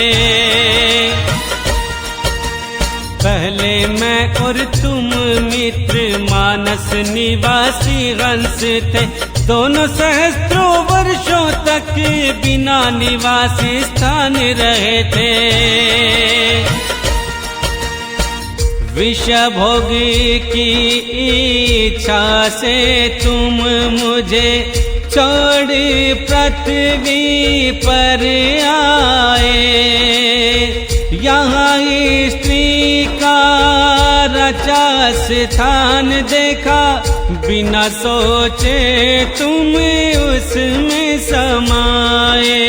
पहले मैं और तुम मित्र मानस निवासी हंस थे, दोनों सहस्त्रों वर्षों तक बिना निवासी स्थान रहे थे। विषय भोग की इच्छा से तुम मुझे छोड़ पृथ्वी पर आए, यहाँ स्त्री का रचा स्थान देखा, बिना सोचे तुम उसमें समाए।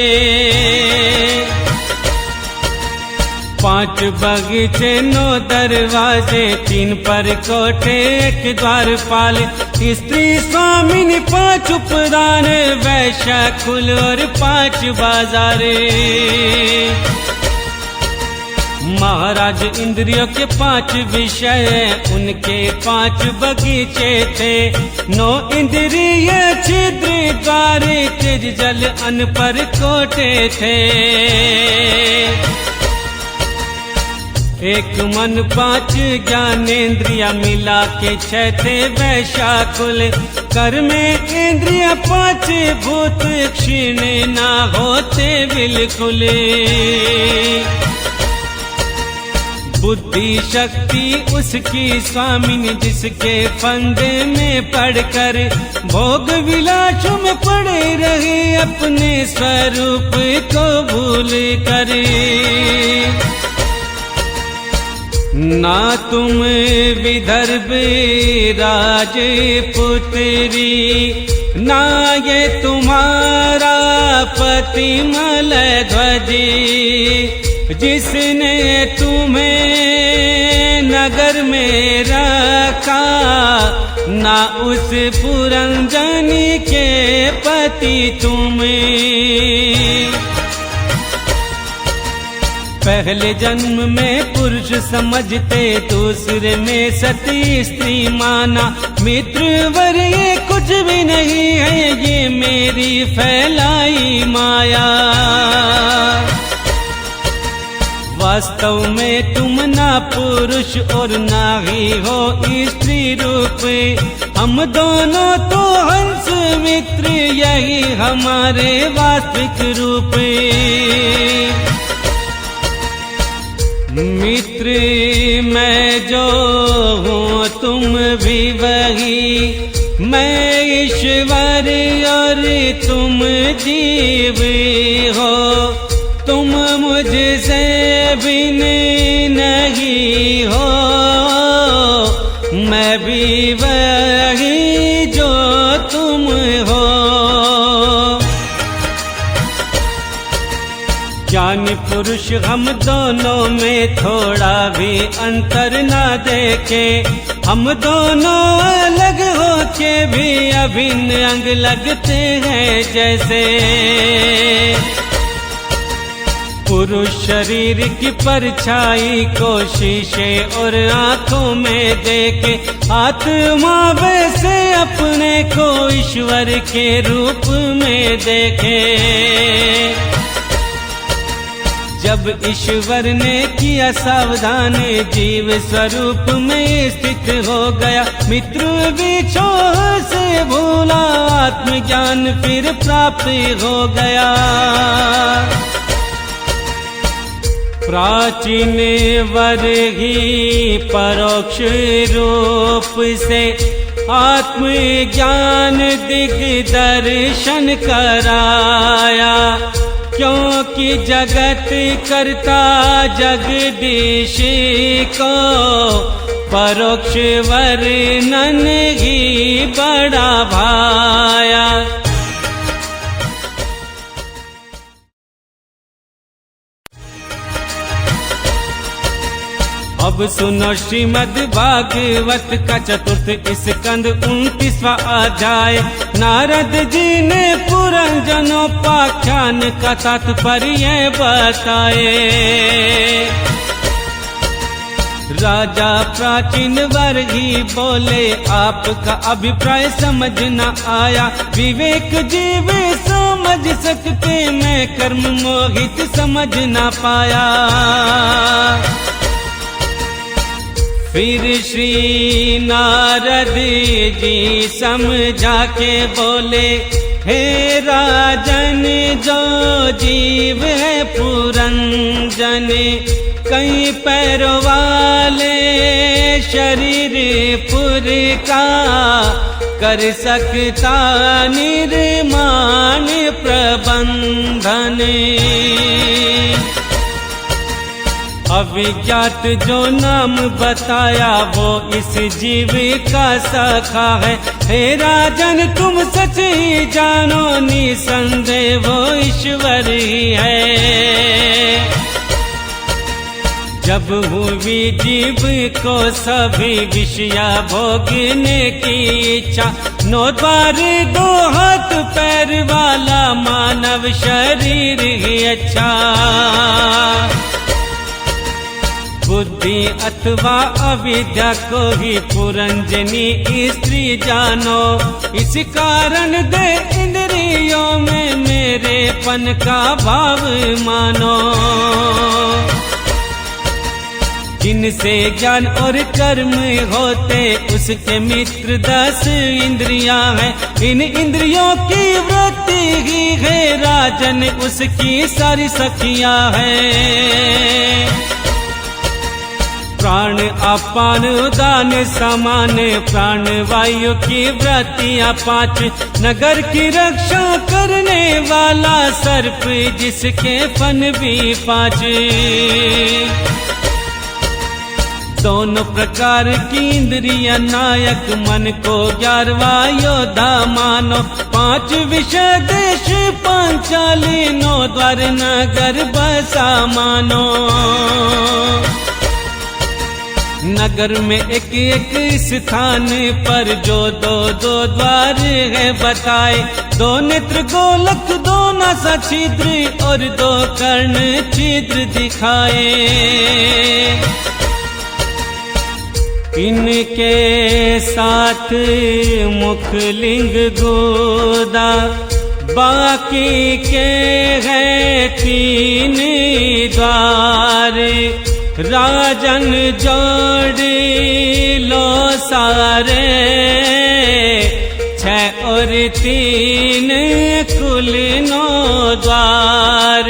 5 बगीचे 9 दरवाजे, 3 पर कोठे 1 द्वारपाल, स्त्री स्वामिनी 5 उपदान, वैश्य कुल और 5 बाजारे। महाराज इंद्रियों के 5 विषय, उनके 5 बगीचे थे, 9 इंद्रिय छिद्र द्वार, तेज जल अन्न पर कोठे थे। एक मन 5 ज्ञानेन्द्रिया मिला के 6 थे वैशाकुल, कर में इंद्रिया 5 भूत क्षीण ना होते बिल्कुल। बुद्धि शक्ति उसकी स्वामिनी, जिसके फंदे में पड़कर भोग विलासों में पड़े रहे, अपने स्वरूप को भूल कर। ना तुम विदर्भ राजपुत्री, ना ये तुम्हारा पति मलय ध्वज, जिसने तुम्हें नगर में रखा, ना उस पुरंजनी के पति तुम्हें। पहले जन्म में पुरुष समझते, दूसरे में सती स्त्री माना। मित्रवर ये कुछ भी नहीं है, ये मेरी फैलाई माया। वास्तव में तुम ना पुरुष और ना ही हो स्त्री रूप। हम दोनों तो हंस मित्र, यही हमारे वास्तविक रूप। मित्र मैं जो हूँ तुम भी वही, मैं ईश्वर और तुम जीव हो। तुम मुझसे भिन्न नहीं हो, मैं भी वही जो तुम हो। ज्ञानी पुरुष हम दोनों में थोड़ा भी अंतर ना देखे। हम दोनों अलग होके भी अभिन्न अंग लगते हैं जैसे। पुरुष शरीर की परछाई को शीशे और आंखों में देखे, आत्मा वैसे अपने को ईश्वर के रूप में देखे। जब ईश्वर ने किया सावधान, जीव स्वरूप में स्थित हो गया। मित्र बिछो से भूला, आत्मज्ञान फिर प्राप्त हो गया। प्राचीन वर ही परोक्ष रूप से आत्मज्ञान दिग्दर्शन कराया। क्योंकि जगत करता जगदीश को, परोक्ष वर्णन ही बड़ा भाया। अब सुनो श्रीमद् भागवत का चतुर्थ स्कंद 29वां अध्याय। नारद जी ने पुरंजनोपाख्यान का तात्पर्य बताए। राजा प्राचीन वर ही बोले, आपका अभिप्राय समझ न आया। विवेक जीव समझ सकते, मैं कर्म मोहित समझ न पाया। फिर श्री नारद जी समझा के बोले, हे राजन जो जीव है पुरंजन, कई पैरों वाले शरीर पुर का, कर सकता निर्माण प्रबंधन। अविज्ञात जो नाम बताया, वो इस जीव का सखा है। हे राजन तुम सच ही जानो, निसंदेह वो ईश्वर ही है। जब हुई जीव को सभी विषया भोगने की इच्छा, 9 द्वार 2 हाथ पैर वाला मानव शरीर ही अच्छा। बुद्धि अथवा अविद्या को ही पुरंजनी स्त्री जानो, इस कारण दे इंद्रियों में मेरेपन का भाव मानो। जिनसे ज्ञान और कर्म होते, उसके मित्र 10 इंद्रियां हैं। इन इंद्रियों की वृत्ति ही है राजन, उसकी सारी सखियां हैं। प्राण अपान उदान समान, प्राण वायु की वृत्तियाँ 5। नगर की रक्षा करने वाला सर्प, जिसके फन भी 5। दोनों प्रकार की इंद्रियां नायक, मन को 11वां योद्धा मानो। 5 विषय देश पांचाली, 9 द्वार नगर बसा मानो। नगर में एक एक स्थान पर जो दो दो द्वार है बताए, दो नेत्र गोलक, दो नासा छिद्र और दो कर्ण छिद्र दिखाए। इनके साथ मुखलिंग गोदा, बाकी के हैं 3 द्वार। राजन जोड़ी लो सारे, 6 और 3 कुल 9 द्वार।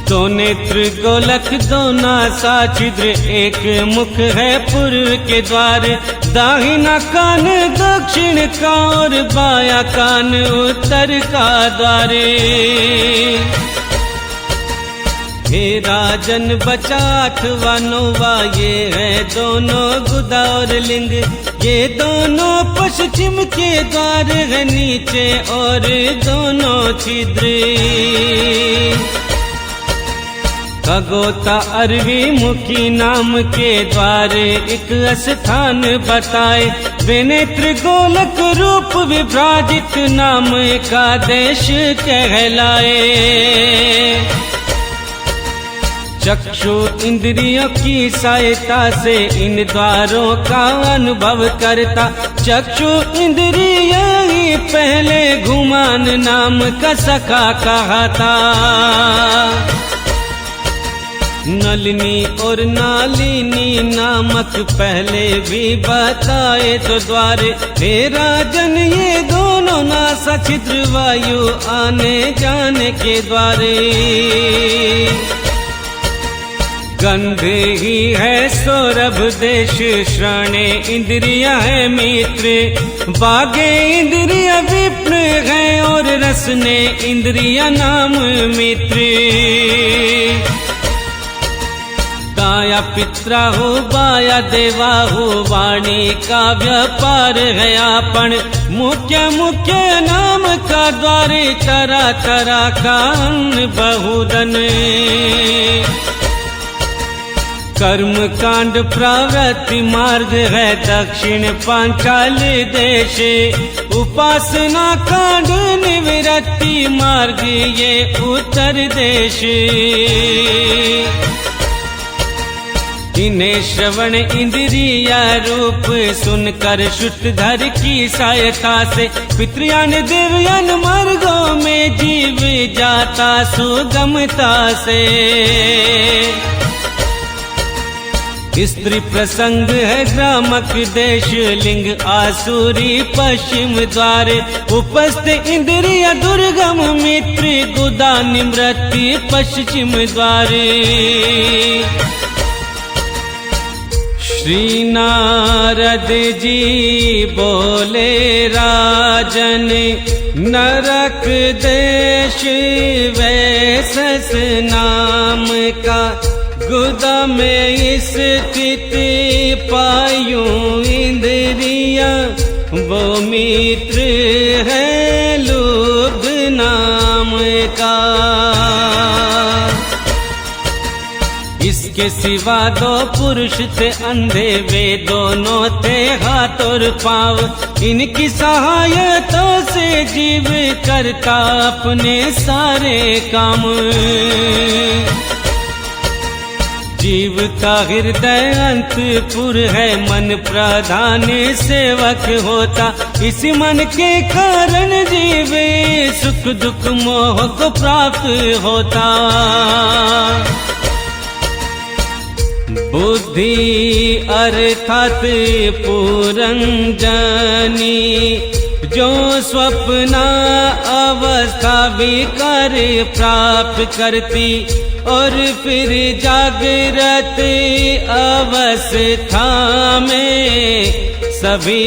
दो नेत्र गोलक, दो नासा छिद्र, एक मुख है पूर्व के द्वार। दाहिना कान दक्षिण का और बाया कान उत्तर का द्वार। हे राजन बचा 8वां 9वां, ये है दोनों गुदा और लिंग। ये दोनों पश्चिम के द्वार है नीचे और दोनों छिद्र। खगोता अरवी मुखी नाम के द्वार एक स्थान बताए। बेनेत्र गोलक रूप विभ्राजित नाम का देश कहलाए। चक्षु इंद्रियों की सहायता से इन द्वारों का अनुभव करता। चक्षु इंद्रिय ही पहले घुमान नाम का सखा कहा था। नलिनी और नालिनी नामक पहले भी बताए तो द्वार। हे राजन ये दोनों नासा छिद्र वायु आने जाने के द्वारे। गंध ही है सौरभ देश, श्रवणे इंद्रिया है मित्र। बागे इंद्रिया विप्र है और रसने इंद्रिया नाम मित्र। दाया पित्रा हो बाया देवा हो, वाणी का व्यापार है आपन। मुख्य मुख्य नाम का द्वार, तरह तरह का अन्न बहुदन। कर्म कांड प्रवृत्ति मार्ग है दक्षिण पांचाल देश। उपासना कांड निवृत्ति मार्ग ये उत्तर देश। इन्हें श्रवण इंद्रिया रूप सुनकर शुद्धधर की सहायता से पितृयान दिव्यान मार्गों में जीव जाता सुगमता से। स्त्री प्रसंग है ग्रामक देश, लिंग आसुरी पश्चिम द्वार। उपस्थित इंद्रिय दुर्गम मित्र, गुदा निमृत्ति पश्चिम द्वार। श्री नारद जी बोले राजन, नरक देश वैसस नाम का, गुदा में स्थित पायूं इंद्रिया, वो मित्र है लोभ नाम का। इसके सिवा 2 पुरुष थे अंधे, वे दोनों थे हाथ और पाँव। इनकी सहायता से जीव करता अपने सारे काम। जीव का हृदय अंतपुर है, मन प्रधान सेवक होता। इसी मन के कारण जीव सुख दुख मोह को प्राप्त होता। बुद्धि अर्थात पुरंजनी, जो स्वप्ना अवस्था विकार प्राप्त करती, और फिर जागृत अवस्था में सभी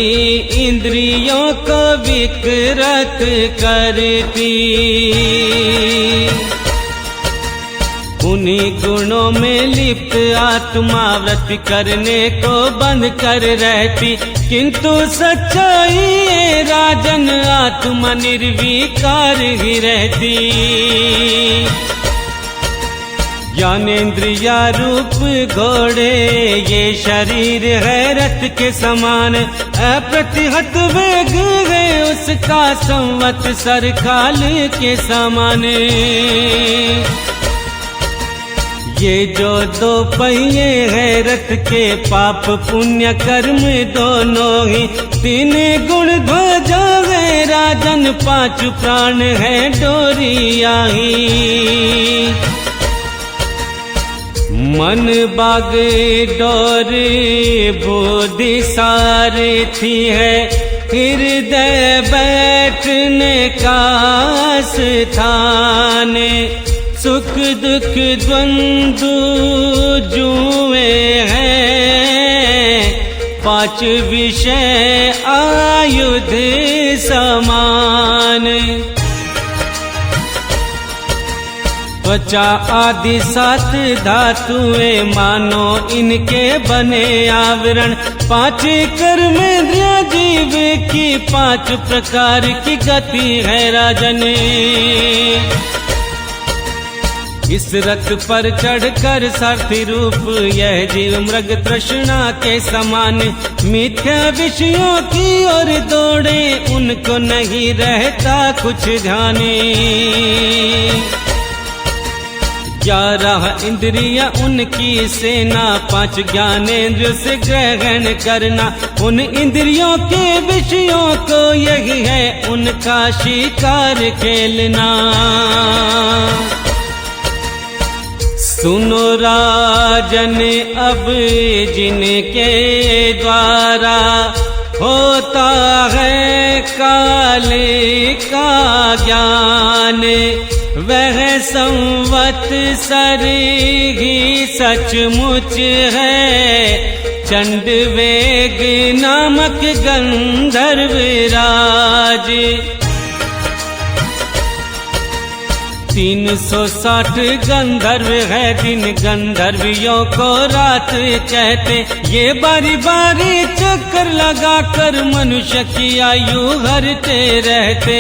इंद्रियों को विकृत करती। उन्हीं गुणों में लिप्त आत्मा व्रत करने को बंद कर रहती, किंतु सच्चाई राजन आत्मा निर्विकार ही रहती। ज्ञानेन्द्रिया रूप घोड़े ये शरीर है रथ के समान, अप्रतिहत वेग है उसका संवत्सर काल के समान। ये जो दो पहिए हैं रथ के, पाप पुण्य कर्म दोनों ही, तीन गुण ध्वजा है राजन, पांच प्राण है डोरिया ही। मन बाग डोर बुद्धि सारथी है, हृदय बैठने का स्थान, सुख दुख द्वंद्व जुए हैं, पांच विषय आयुध समान। त्वचा आदि सात धातुएं मानो इनके बने आवरण, पांच कर्मेंद्रियां जीव की, पांच प्रकार की गति है राजन। इस रथ पर चढ़कर सारथी रूप यह जीव मृग तृष्णा के समान, मिथ्या विषयों की ओर दौड़े उनको नहीं रहता कुछ ध्याने। 11 इंद्रियां उनकी सेना, 5 ज्ञानेंद्र से ग्रहण करना, उन इंद्रियों के विषयों को यही है उनका शिकार खेलना। सुनो राजन अब जिनके द्वारा होता है काल का ज्ञान, वह संवत्सर ही सचमुच है, चंड वेग नामक गंधर्व राज। 360 गंधर्व है दिन, गंधर्वियों को रात कहते, ये बारी बारी चक्कर लगाकर मनुष्य की आयु हरते रहते।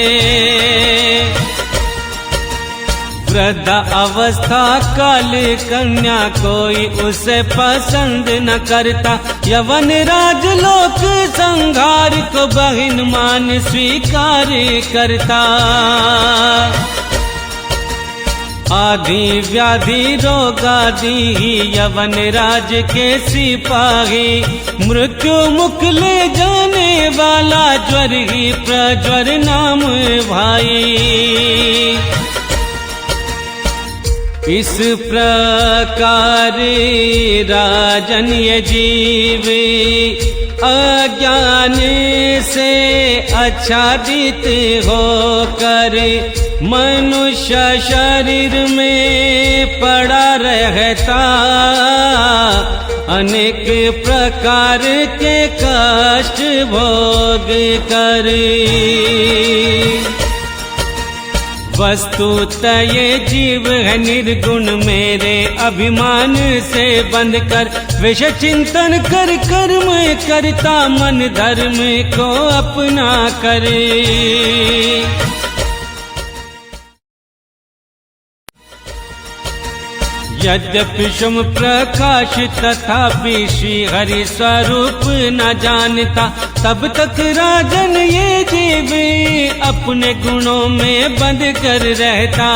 वृद्ध अवस्था काल कन्या कोई उसे पसंद न करता, यवन राजलोक संघार को बहिन मान स्वीकार करता। आदि व्याधि रोगादि यवन राज के सिपाही, मृत्यु मुख ले जाने वाला ज्वर ही प्रज्वर नाम भाई। इस प्रकार राजन ये जीव अज्ञान से आच्छादित होकर मनुष्य शरीर में पड़ा रहता, अनेक प्रकार के कष्ट भोग कर। वस्तुतः ये जीव है निर्गुण, मेरे अभिमान से बंध कर विषय चिंतन कर कर्म करता, मन धर्म को अपना करे। यद्यपि शुम प्रकाश तथापि श्री हरि स्वरूप न जानता, तब तक राजन ये जीव अपने गुणों में बंद कर रहता।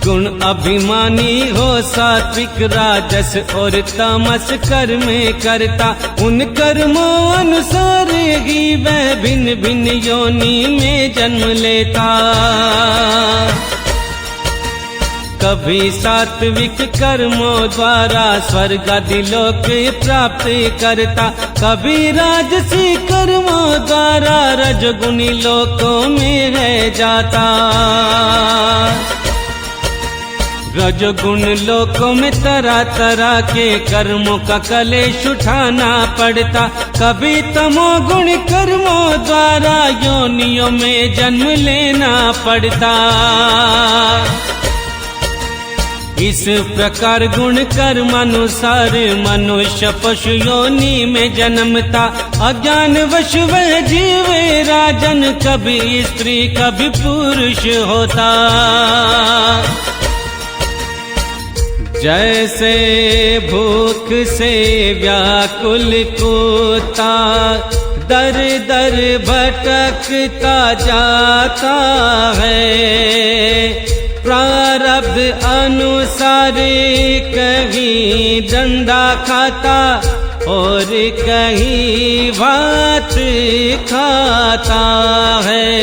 गुण अभिमानी हो सात्विक राजस और तामस कर्म करता, उन कर्मों अनुसार ही वह भिन्न भिन्न योनि में जन्म लेता। कभी सात्विक कर्मों द्वारा स्वर्ग आदि लोक प्राप्त करता, कभी राजसी कर्मों द्वारा रजगुनी लोकों में रह जाता। रजगुण लोकों में तरह तरह के कर्मों का कलेश उठाना पड़ता, कभी तमोगुण कर्मों द्वारा योनियों में जन्म लेना पड़ता। इस प्रकार गुण कर्मानुसार मनुष्य पशु योनि में जन्मता। अज्ञान वश वह जीव राजन, कभी स्त्री कभी पुरुष होता। जैसे भूख से व्याकुल कुत्ता दर दर भटकता जाता है, प्रारब्ध अनुसार कहीं डंडा खाता और कहीं भात खाता है।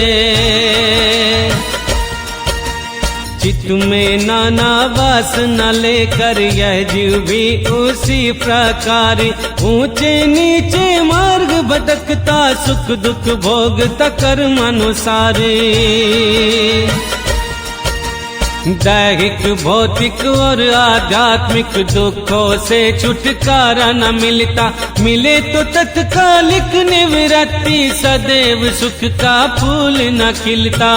चित्त में नाना वासना लेकर यह जीव भी उसी प्रकार ऊंचे नीचे मार्ग भटकता, सुख दुख भोगता कर्मानुसार। दैहिक भौतिक और आध्यात्मिक दुखों से छुटकारा न मिलता, मिले तो तत्कालिक निवृत्ति, सदैव सुख का फूल न खिलता।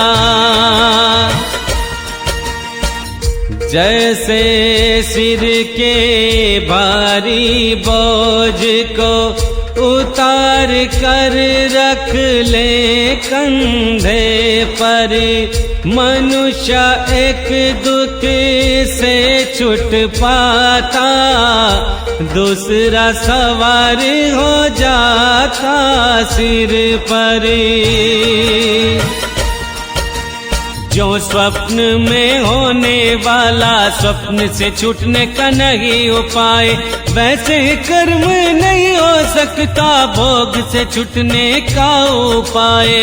जैसे सिर के भारी बोझ को उतार कर रख ले कंधे पर, मनुष्य एक दुख से छूट पाता, दूसरा सवार हो जाता सिर पर। जो स्वप्न में होने वाला स्वप्न से छूटने का नहीं उपाय, वैसे कर्म नहीं हो सकता भोग से छूटने का उपाय।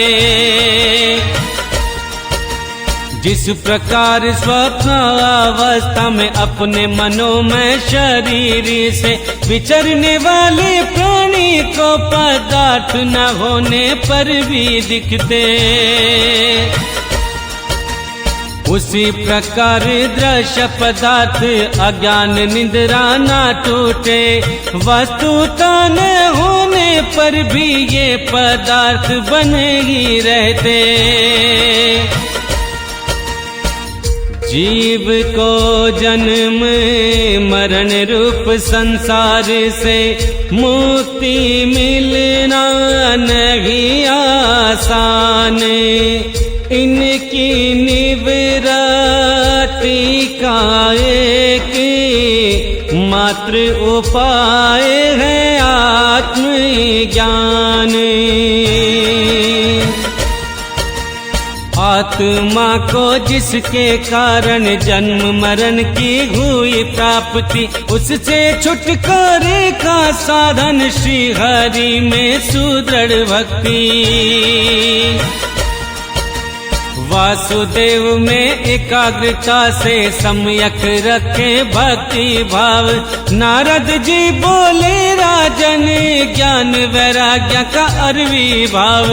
जिस प्रकार स्वप्न अवस्था में अपने मनोमय शरीर से विचरने वाले प्राणी को पदार्थ न होने पर भी दिखते, उसी प्रकार दृश्य पदार्थ अज्ञान निद्रा न टूटे, वस्तुता न होने पर भी ये पदार्थ बने ही रहते। जीव को जन्म मरण रूप संसार से मुक्ति मिलना नहीं आसान, इनकी निवृत्ति का एक मात्र उपाय है आत्मज्ञान। आत्मा को जिसके कारण जन्म मरण की हुई प्राप्ति, उससे छुटकारे का साधन श्री हरि में सुदृढ़ भक्ति। वासुदेव में एकाग्रता से सम्यक रखे भक्ति भाव, नारद जी बोले राजन ज्ञान वैराग्य का अरवी भाव।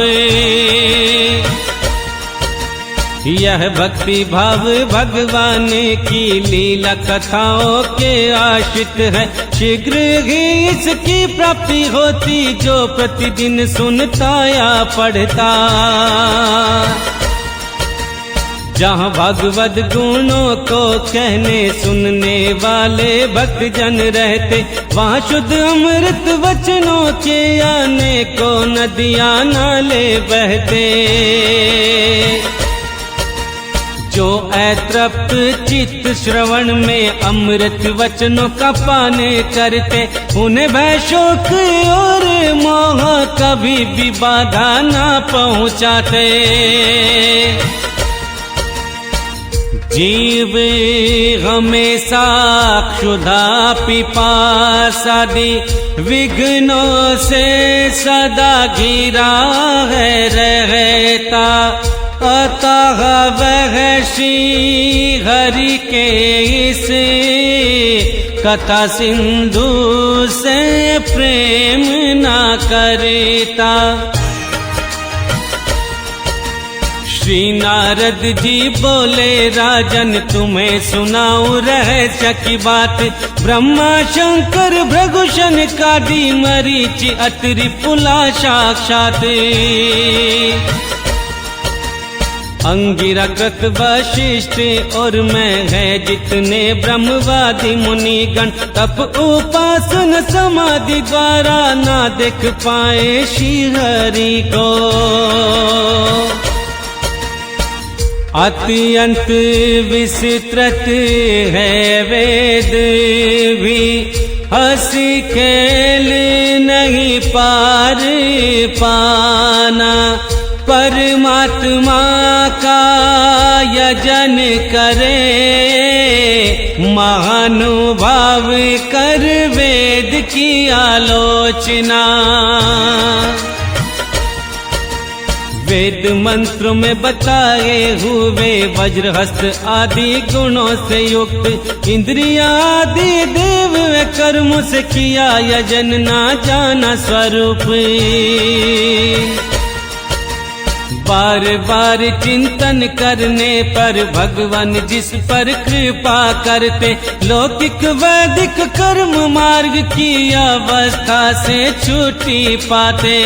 यह भक्ति भाव भगवान की लीला कथाओं के आश्रित है, शीघ्र ही इसकी प्राप्ति होती जो प्रतिदिन सुनता या पढ़ता। जहाँ भगवद गुणों को कहने सुनने वाले भक्त जन रहते, वहाँ शुद्ध अमृत वचनों के आने को नदियाँ नाले बहते। जो अतृप्त चित्त श्रवण में अमृत वचनों का पाने करते, उन्हें भय शोक और मोह कभी भी बाधा ना पहुँचाते। जीव हमेशा क्षुधा पिपासादि विघ्नों से सदा घिरा है रहता, अतः वह श्री हरि के इस कथा सिंधु से प्रेम ना करता। श्री नारद जी बोले राजन तुम्हें सुनाऊं रहस्य की बात, ब्रह्मा शंकर भृगुशन कादि मरीचि अत्रि पुला साक्षात। अंगिरा कृत वशिष्ठ और मैं है जितने ब्रह्मवादी मुनिगण तप उपासन समाधि द्वारा ना देख पाए श्री हरि को। अत्यंत विस्तृत है वेद भी हंसी खेल नहीं पार पाना। परमात्मा का यजन करे महानुभाव कर वेद की आलोचना। वेद मंत्र में बताए हुए वज्रहस्त आदि गुणों से युक्त इंद्रिया आदि देव कर्म से किया यजन ना जाना स्वरूप। बार बार चिंतन करने पर भगवान जिस पर कृपा करते लौकिक वैदिक कर्म मार्ग की अवस्था से छुट्टी पाते।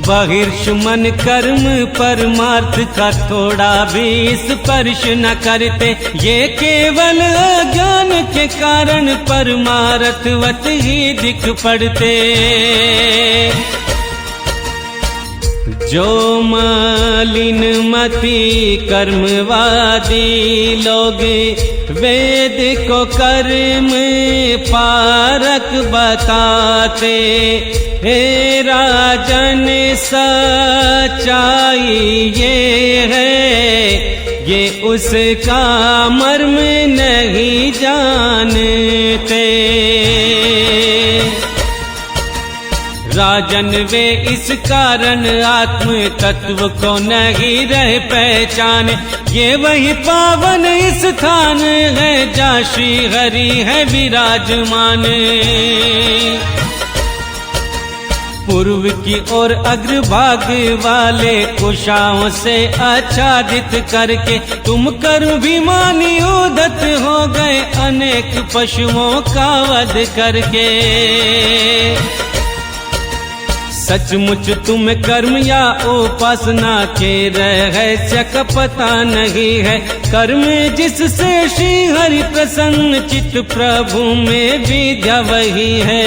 बहिर्षमन कर्म परमार्थ का थोड़ा भी स्पर्श न करते, ये केवल अज्ञान के कारण परमार्थवत ही दिख पड़ते। जो मलिन मति कर्मवादी लोग वेद को कर्म पारक बताते, हे राजन सच्चाई ये है ये उसका मर्म नहीं जानते। राजन वे इस कारण आत्म तत्व को नहीं रह पहचाने, ये वही पावन स्थान है जहाँ श्री हरि है विराजमान। पूर्व की ओर अग्रभाग वाले कुशाओं से आच्छादित करके तुम कर्माभिमानी उद्धत हो गए अनेक पशुओं का वध करके। सचमुच तुम कर्म या उपासना के रहस्य का पता नहीं है। कर्म जिससे श्री हरि प्रसन्न चित्त प्रभु में विद्या वही है।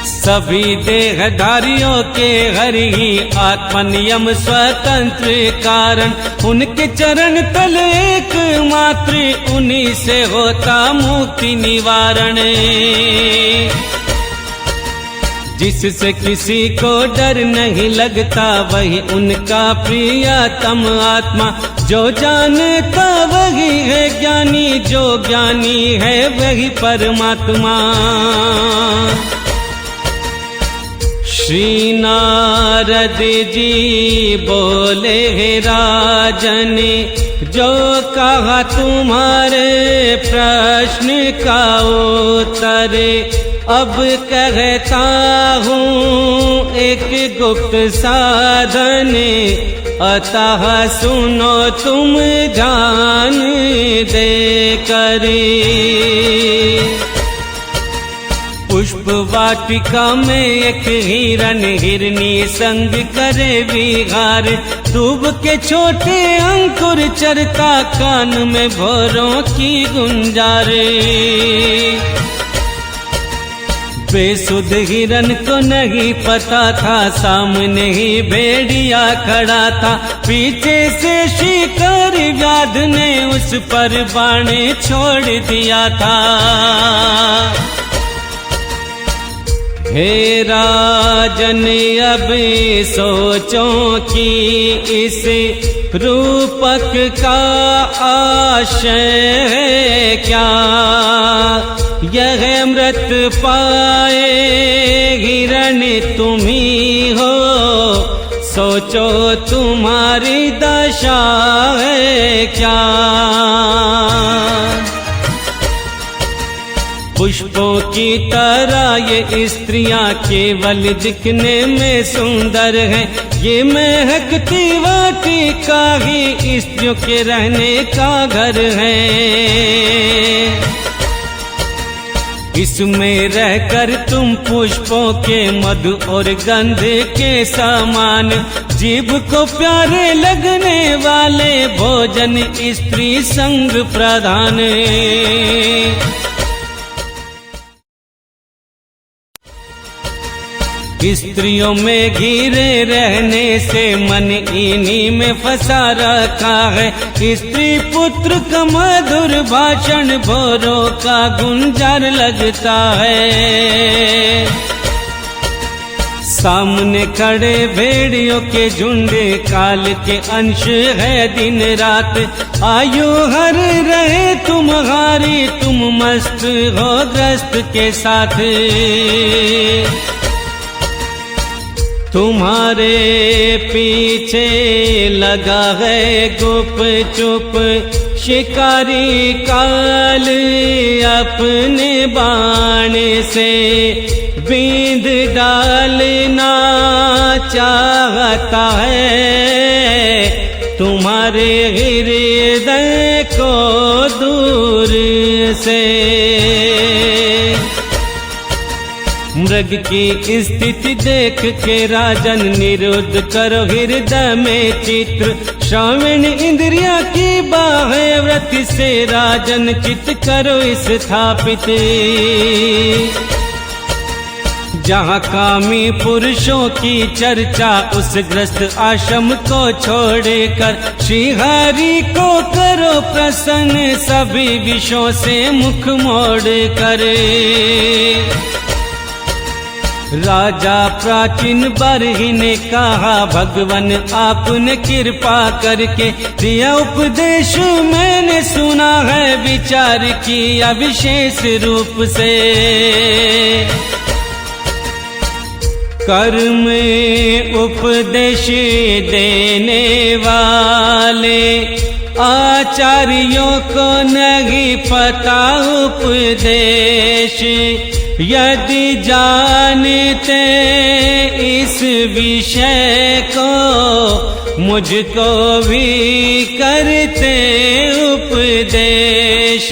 सभी देहधारियों के हरि ही आत्मनियम स्वतंत्र कारण, उनके चरण तल एक मात्र उन्हीं से होता मुक्ति निवारण। जिससे किसी को डर नहीं लगता वही उनका प्रियतम आत्मा। जो जानता वही है ज्ञानी, जो ज्ञानी है वही परमात्मा। श्री नारद जी बोले हे राजन, जो कहा तुम्हारे प्रश्न का उत्तर अब कहता हूँ एक गुप्त साधन, अतः सुनो तुम ध्यान दे करी। पुष्प वाटिका में एक हिरन हिरनी संग करे विहार, दूब के छोटे अंकुर चरता कान में भौरों की गुंजार। बेसुध हिरन को नहीं पता था सामने ही भेड़िया खड़ा था, पीछे से शिकार व्याध ने उस पर बाण छोड़ दिया था। हे राजन अब सोचो कि इस रूपक का आशय है क्या, यह मृत पाए हिरण तुम्ही हो, सोचो तुम्हारी दशा है क्या। पुष्पों की तरह ये स्त्रियां केवल दिखने में सुंदर हैं, ये महकती वाटिका ही स्त्रियों के रहने का घर है। इसमें रहकर तुम पुष्पों के मधु और गंध के समान, जीभ को प्यारे लगने वाले भोजन स्त्री संग प्रधान। स्त्रियों में घिरे रहने से मन इन्हीं में फंसा रखा है। स्त्री पुत्र का मधुर भाषण भोरों का गुंजार लगता है। सामने खड़े भेड़ियों के झुंड काल के अंश है दिन रात। आयु हर रहे तुम्हारी, तुम मस्त हो ग्रस्त के साथ। तुम्हारे पीछे लगा है गुप चुप शिकारी काल, अपने बाण से बींद डालना चाहता है तुम्हारे हृदय को दूर से। मृग की स्थिति देख के राजन निरुद्ध करो हृदय में चित्र। श्रावण इंद्रिया की बाहें व्रत से राजन चित्त करो स्थापित। जहाँ कामी पुरुषों की चर्चा उस ग्रस्त आश्रम को छोड़कर श्री हरि को करो प्रसन्न, सभी विषयों से मुख मोड़ कर। राजा प्राचीन बरही ने कहा भगवन आपने कृपा करके दिया उपदेश मैंने सुना है, विचार किया विशेष रूप से। कर्म उपदेश देने वाले आचार्यों को नहीं पता उपदेश, यदि जानते इस विषय को मुझको भी करते उपदेश।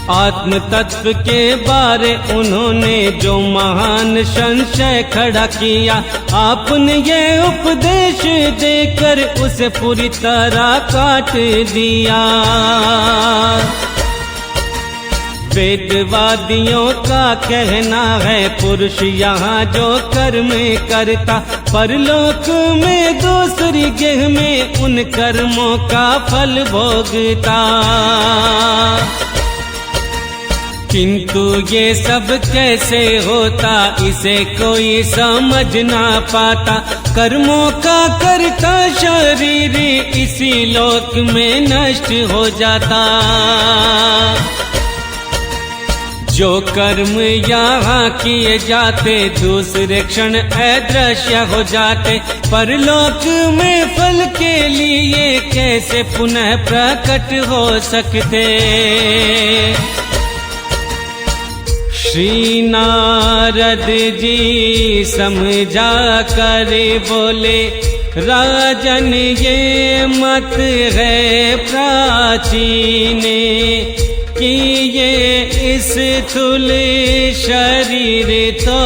आत्म तत्व के बारे उन्होंने जो महान संशय खड़ा किया, आपने ये उपदेश देकर उसे पूरी तरह काट दिया। वेदवादियों का कहना है पुरुष यहाँ जो कर्म करता, परलोक में दूसरी गेह में उन कर्मों का फल भोगता। किंतु ये सब कैसे होता इसे कोई समझ ना पाता। कर्मों का करता शरीर इसी लोक में नष्ट हो जाता। जो कर्म यहाँ किए जाते दूसरे क्षण अदृश्य हो जाते, परलोक में फल के लिए कैसे पुनः प्रकट हो सकते। श्री नारद जी समझा कर बोले राजन ये मत है प्राचीन कि ये स्थूल शरीर तो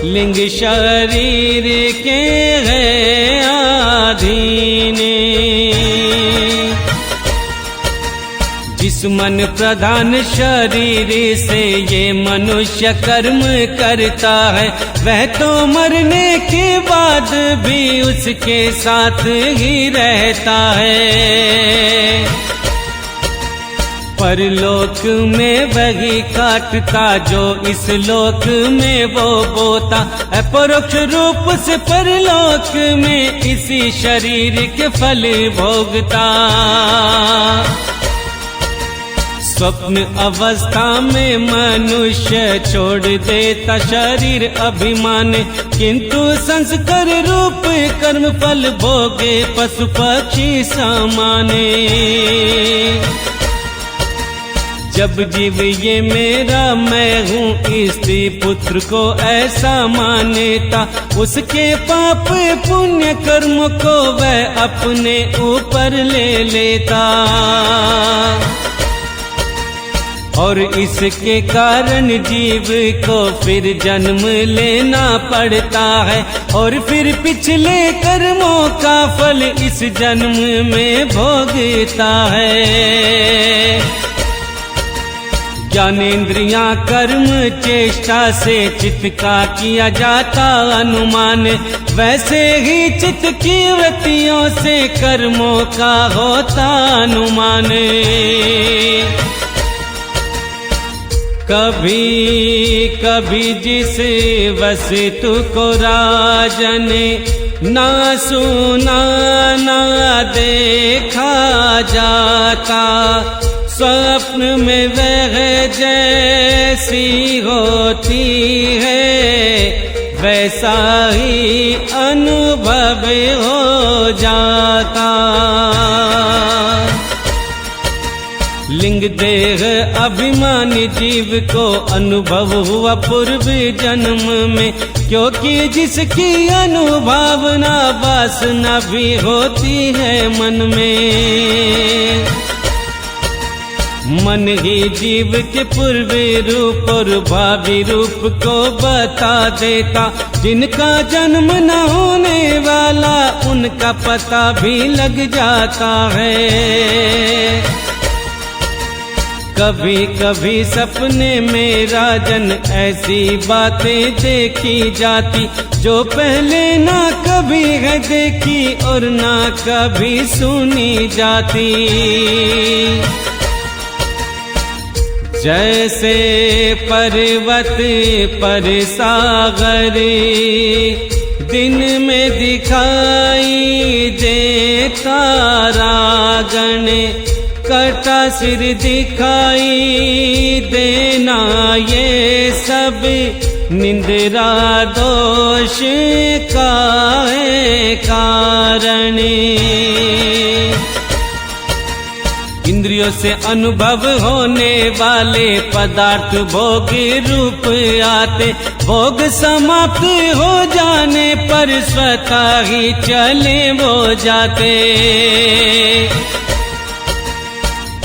लिंग शरीर के है अधीन। जिस मन प्रधान शरीर से ये मनुष्य कर्म करता है, वह तो मरने के बाद भी उसके साथ ही रहता है। परलोक में वही काटता जो इस लोक में वो बोता, अपरोक्ष रूप से परलोक में इसी शरीर के फल भोगता। स्वप्न अवस्था में मनुष्य छोड़ देता शरीर अभिमान, किंतु संस्कार रूप कर्म फल भोगे पशु पक्षी समाने। जब जीव ये मेरा मैं हूँ स्त्री पुत्र को ऐसा मानता, उसके पाप पुण्य कर्म को वह अपने ऊपर ले लेता। और इसके कारण जीव को फिर जन्म लेना पड़ता है और फिर पिछले कर्मों का फल इस जन्म में भोगता है। ज्ञानेंद्रियां कर्म चेष्टा से चित्त का किया जाता अनुमान, वैसे ही चित्त की वृत्तियों से कर्मों का होता अनुमान। कभी कभी जिस वस्तु को राजन ना सुना ना देखा जाता, स्वप्न में वह जैसी होती है वैसा ही अनुभव हो जाता। लिंग देह अभिमानी जीव को अनुभव हुआ पूर्व जन्म में, क्योंकि जिसकी अनुभावना वासना भी होती है मन में। मन ही जीव के पूर्व रूप और भावी रूप को बता देता, जिनका जन्म न होने वाला उनका पता भी लग जाता है। कभी कभी सपने में राजन ऐसी बातें देखी जाती जो पहले ना कभी है देखी और ना कभी सुनी जाती। जैसे पर्वत पर सागर दिन में दिखाई देता रागण, कटा सिर दिखाई देना ये सब निंद्रा दोष का है कारण। इंद्रियों से अनुभव होने वाले पदार्थ भोग रूप आते, भोग समाप्त हो जाने पर स्वतः ही चले वो जाते।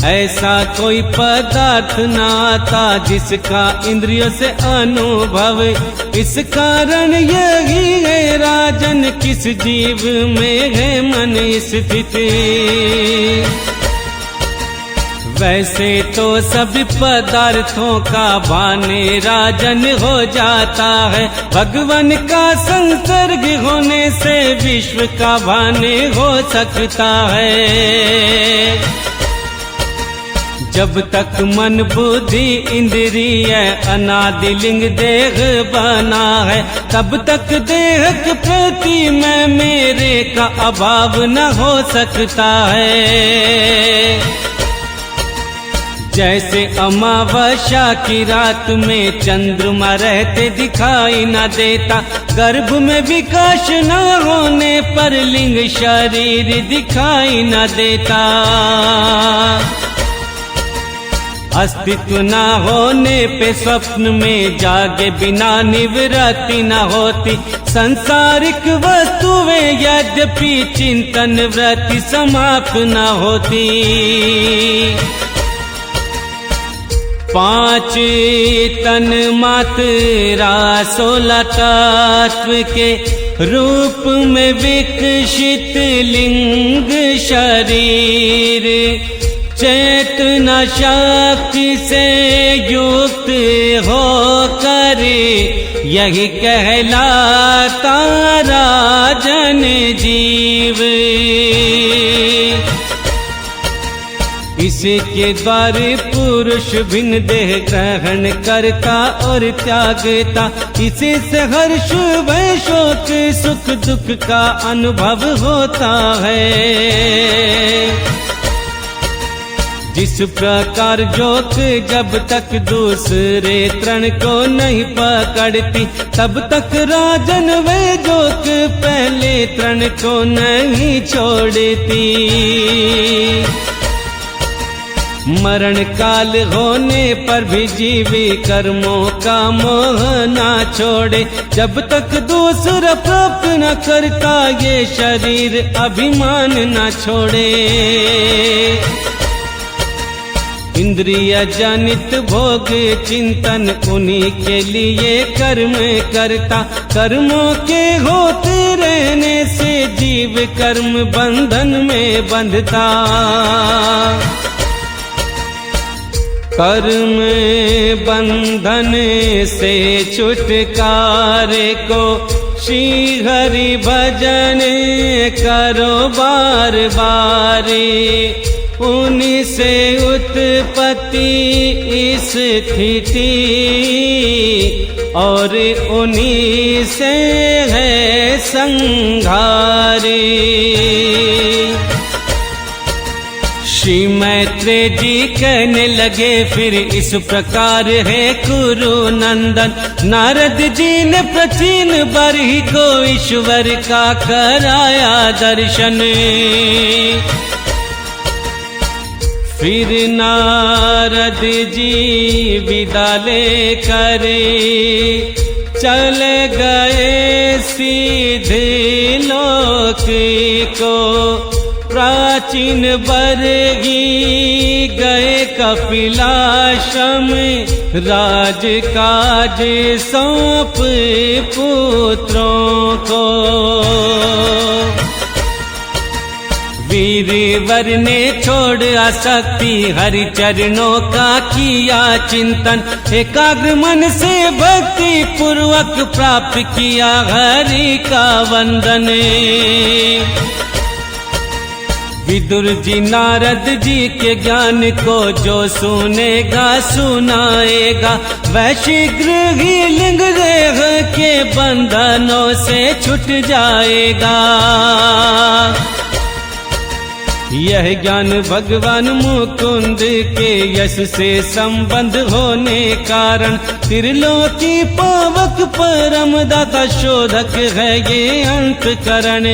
ऐसा कोई पदार्थ न आता जिसका इंद्रियों से अनुभव, इस कारण यही है राजन किस जीव में है मन स्थित। वैसे तो सभी पदार्थों का भान राजन हो जाता है, भगवान का संसर्ग होने से विश्व का भान हो सकता है। जब तक मन बुद्धि इंद्रिय अनादिलिंग देह बना है, तब तक देह के प्रति मैं मेरे का अभाव न हो सकता है। जैसे अमावस्या की रात में चंद्रमा रहते दिखाई न देता, गर्भ में विकास न होने पर लिंग शरीर दिखाई न देता। अस्तित्व न होने पे स्वप्न में जागे बिना निवृत्ति न होती, संसारिक वस्तुएं यद्यपि चिंतन वृत्ति समाप्त न होती। पांच तन मात्रा 16 तत्व के रूप में विकसित लिंग शरीर, चेतना शक्ति से युक्त होकर यही कहलाता राजन जीव। इसके द्वारा पुरुष भिन्न देह ग्रहण करता और त्यागता, इसी से हर्ष भय शोक सुख दुख का अनुभव होता है। जिस प्रकार जोक जब तक दूसरे तृण को नहीं पकड़ती, तब तक राजन वे जोक पहले तृण को नहीं छोड़ती। मरण काल होने पर भी जीवी कर्मों का मोह ना छोड़े, जब तक दूसरा प्राप्त न करता ये शरीर अभिमान न छोड़े। इंद्रिय जनित भोग चिंतन उन्हीं के लिए कर्म करता। कर्मों के होते रहने से जीव कर्म बंधन में बंधता। कर्म बंधन से छुटकारे को श्री हरि भजन करो बार बार। उन्हीं से उत्पत्ति स्थिति और उन्हीं से है संहारी। श्री मैत्रेय जी कहने लगे फिर इस प्रकार है कुरु नंदन। नारद जी ने प्राचीन बरही को ईश्वर का कराया दर्शन। फिर नारद जी विदा लेकर चले गए सीधे लोक को। प्राचीन बरही गए कपिलाश्रम। राज काज सौंप पुत्रों को। वीरवर ने छोड़ आसक्ति हरि चरणों का किया चिंतन। एकाग्र मन से भक्ति पूर्वक प्राप्त किया हरि का वंदन। विदुर जी नारद जी के ज्ञान को जो सुनेगा सुनाएगा। वह शीघ्र ही लिंग देह के बंधनों से छूट जाएगा। यह ज्ञान भगवान मुकुंद के यश से संबंध होने कारण त्रिलोकी पावक परम दाता शोधक है ये अंतकरण।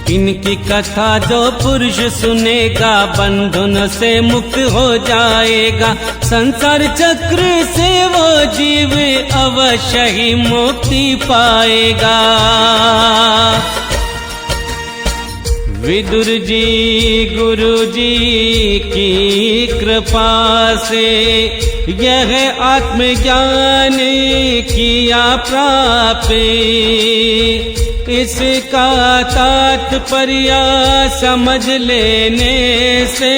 इनकी कथा जो पुरुष सुनेगा बंधन से मुक्त हो जाएगा। संसार चक्र से वो जीव अवश्य ही मुक्ति पाएगा। विदुर जी गुरु जी की कृपा से यह आत्मज्ञान किया प्राप्त। इसका तात्पर्य समझ लेने से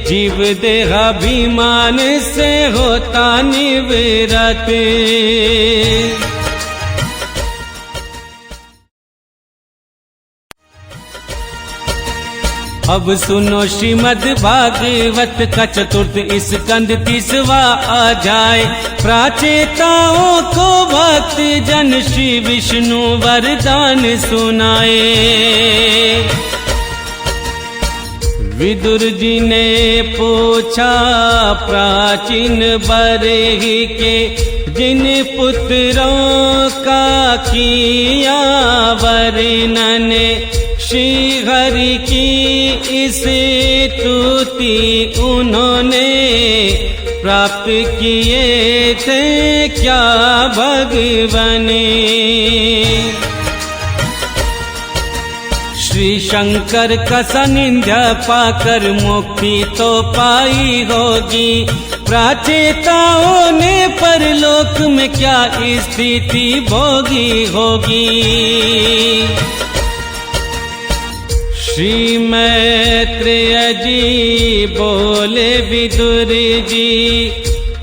जीव देहाभिमान से होता निवृत्त। अब सुनो श्रीमद् भागवत का चतुर्थ स्कंद 30वां अध्याय। प्राचेताओं को भक्त जन श्री विष्णु वरदान सुनाए। विदुर जी ने पूछा प्राचीन बरही के जिन पुत्रों का किया वर्णन। श्री हरि की इस स्तुति उन्होंने प्राप्त किए थे क्या भगवने। श्री शंकर का सानिध्य पाकर मुक्ति तो पाई होगी। प्राचेताओं ने परलोक में क्या स्थिति भोगी होगी। श्री मैत्रेय जी बोले विदुर जी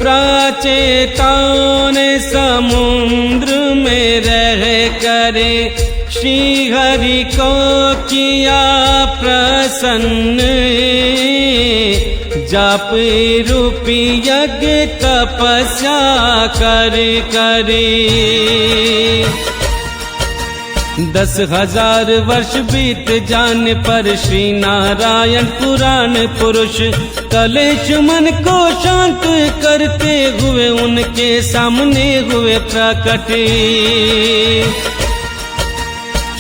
प्राचेताओं ने समुद्र में रह करे श्री हरि को किया प्रसन्न। जाप रूपी यज्ञ तपस्या कर करे 10,000 वर्ष बीत जाने पर श्री नारायण पुराण पुरुष कलेश मन को शांत करते हुए उनके सामने हुए प्रकट।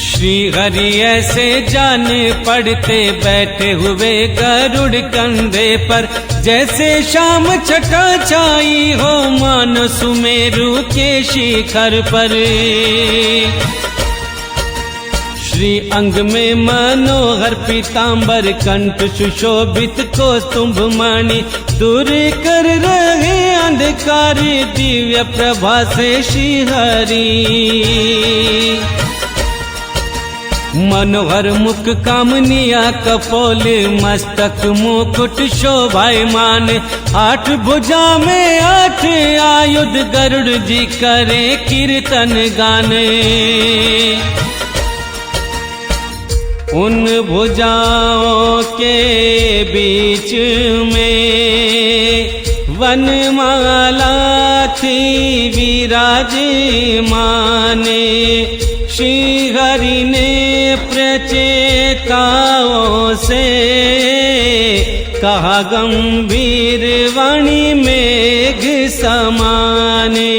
श्री हरि ऐसे जान पड़ते बैठे हुए गरुड़ कंधे पर, जैसे शाम छटा छाई हो मानो सुमेरु के शिखर पर। श्री अंग में मनोहर पीतांबर, कंठ सुशोभित कौस्तुभ मणि, दूर कर रहे अंधकार दिव्य प्रभा से श्रीहरि। मनोहर मुख कामनिया कपोल, मस्तक मुकुट शोभायमान, 8 भुजा में 8 आयुध, गरुड़ जी करे कीर्तन गाने। उन भुजाओं के बीच में वनमाला थी विराजमाने, श्री हरि ने प्रचेताओं से कहा गंभीर वाणी मेघ समाने।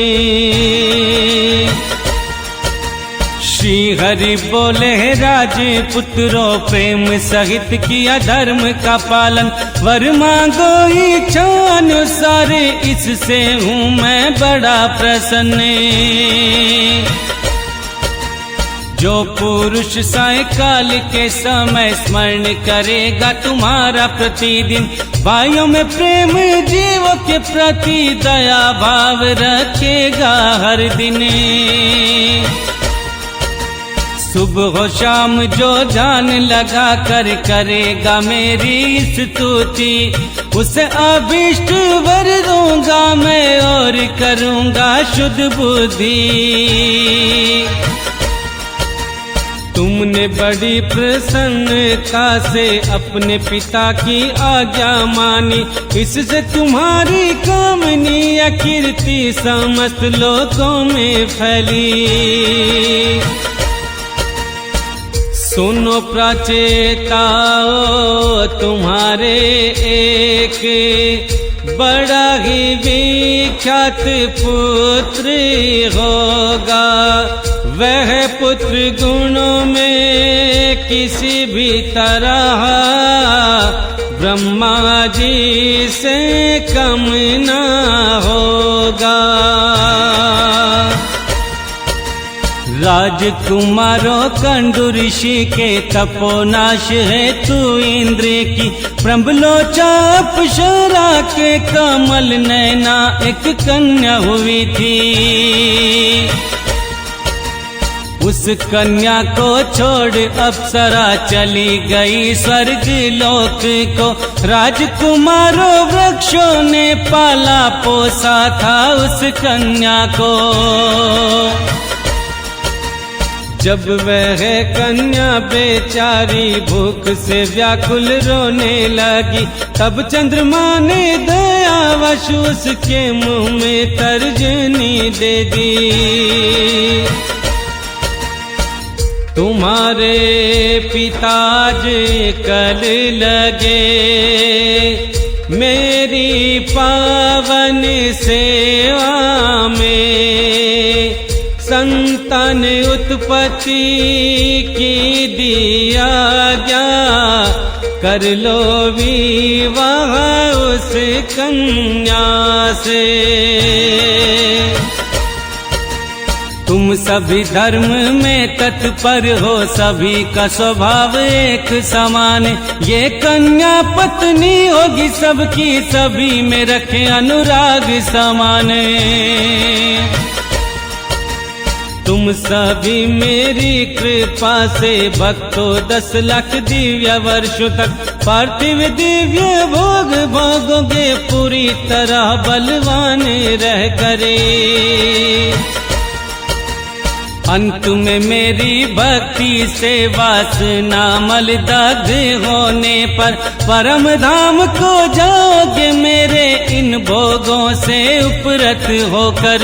श्री हरि बोले राजपुत्रों, प्रेम सहित किया धर्म का पालन, वर मांगो इच्छा अनुसार, इससे हूँ मैं बड़ा प्रसन्न। जो पुरुष सायंकाल के समय स्मरण करेगा तुम्हारा प्रतिदिन, भाइयों में प्रेम जीवों के प्रति दया भाव रखेगा हर दिन। सुबह हो शाम जो ध्यान लगा कर करेगा मेरी स्तुति, उसे अभिष्ट वर दूंगा मैं और करूंगा शुद्ध बुद्धि। तुमने बड़ी प्रसन्नता से अपने पिता की आज्ञा मानी, इससे तुम्हारी कामनी या कीर्ति समस्त लोकों में फैली। सुनो प्रचेताओ, तुम्हारे एक बड़ा ही विख्यात पुत्र होगा, वह पुत्र गुणों में किसी भी तरह ब्रह्मा जी से कम न होगा। राजकुमारों कंडू ऋषि के तपोनाश है तू इंद्र की, प्रबलोचा अप्सरा के कमल नैना एक कन्या हुई थी। उस कन्या को छोड़ अप्सरा चली गई स्वर्ग लोक को, राजकुमारों वृक्षों ने पाला पोसा था उस कन्या को। जब वह कन्या बेचारी भूख से व्याकुल रोने लगी, तब चंद्रमा ने दयावश उसके मुंह में तर्जनी दे दी। तुम्हारे पिताज कल लगे मेरी पावन सेवा में, संतान उत्पत्ति की दिया गया, कर लो विवाह उस कन्या से। तुम सभी धर्म में तत्पर हो, सभी का स्वभाव एक समान, ये कन्या पत्नी होगी सबकी, सभी में रखे अनुराग समान। तुम सभी मेरी कृपा से भक्तों 10 लाख दिव्य वर्षों तक पार्थिव दिव्य भोग भोगोगे, पूरी तरह बलवान रह करे। अंत में मेरी भक्ति से वासना मल दग्ध होने पर, परम धाम को जाओगे मेरे इन भोगों से उपरत होकर।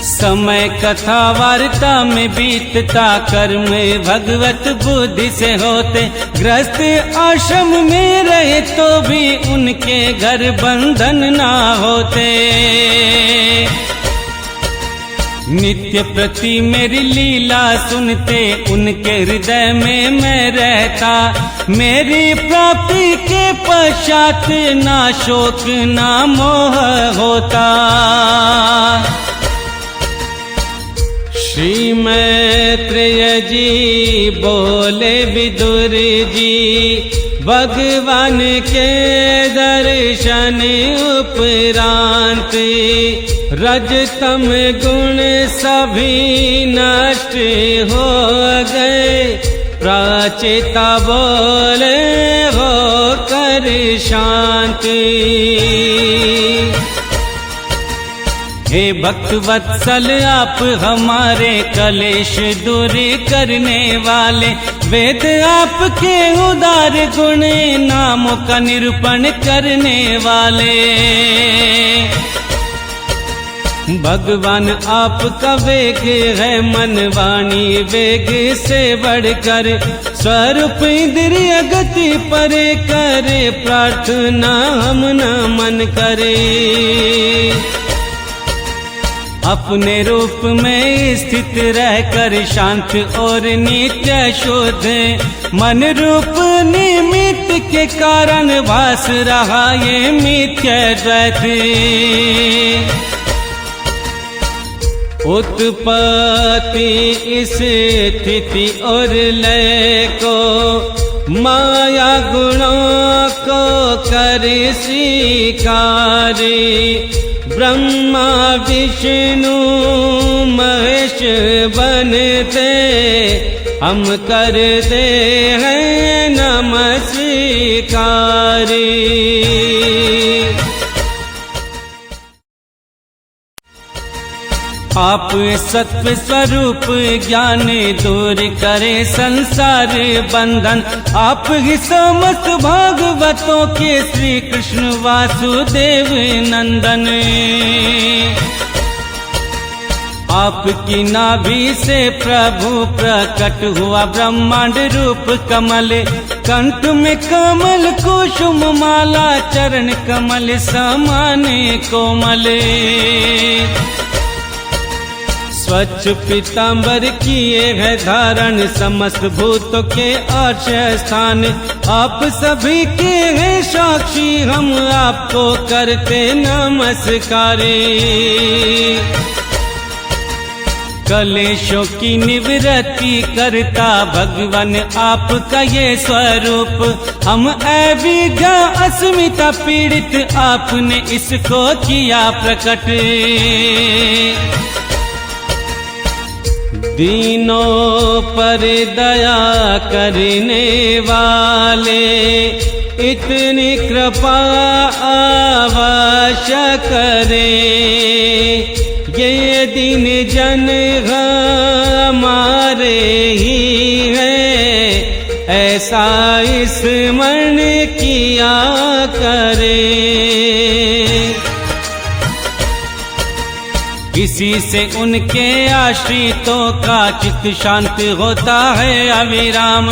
समय कथा वार्ता में बीतता, कर्म भगवत बुद्धि से होते, ग्रस्त आश्रम में रहे तो भी उनके घर बंधन ना होते। नित्य प्रति मेरी लीला सुनते, उनके हृदय में मैं रहता, मेरी प्राप्ति के पश्चात ना शोक ना मोह होता। श्री मैत्रेय जी बोले विदुर जी, भगवान के दर्शन उपरांत रजतम गुण सभी नष्ट हो गए। प्राचेता बोले हो कर शांति। हे भक्त वत्सल आप हमारे कलेश दूर करने वाले, वेद आपके उदार गुण नामों का निरूपण करने वाले। भगवान आपका वेग है मन वाणी वेग से बढ़कर, स्वरूप इंद्रिय गति परे करे, प्रार्थना हम न मन करे। अपने रूप में स्थित रहकर शांत और नित्य शुद्ध, मन रूप निमित्त के कारण भास रहा ये मिथ्या द्वैत। उत्पत्ति स्थिति और लय को, माया गुणों को कर स्वीकारी, ब्रह्मा विष्णु महेश बनते, हम करते हैं नमस्कारी। आप सत्व स्वरूप ज्ञान दूर करे संसार बंधन, आप ही समस्त भागवतों के श्री कृष्ण वासुदेव नंदन। आपकी नाभि से प्रभु प्रकट हुआ ब्रह्मांड रूप कमल, कंठ में कमल कुसुम माला, चरण कमल समान कोमल। स्वच्छ पीतांबर किए है धारण, समस्त भूतों के आश्रय स्थान, आप सभी के हैं साक्षी, हम आपको करते नमस्कार। कलेशों की निवृत्ति करता भगवान आपका ये स्वरूप, हम अविद्या अस्मिता पीड़ित आपने इसको किया प्रकट। दीनों पर दया करने वाले, इतनी कृपा आवश्यक करे, ये दिन जन हमारे ही है, ऐसा स्मरण किया करे। इसी से उनके आश्रितों का चित्त शांत होता है अविराम,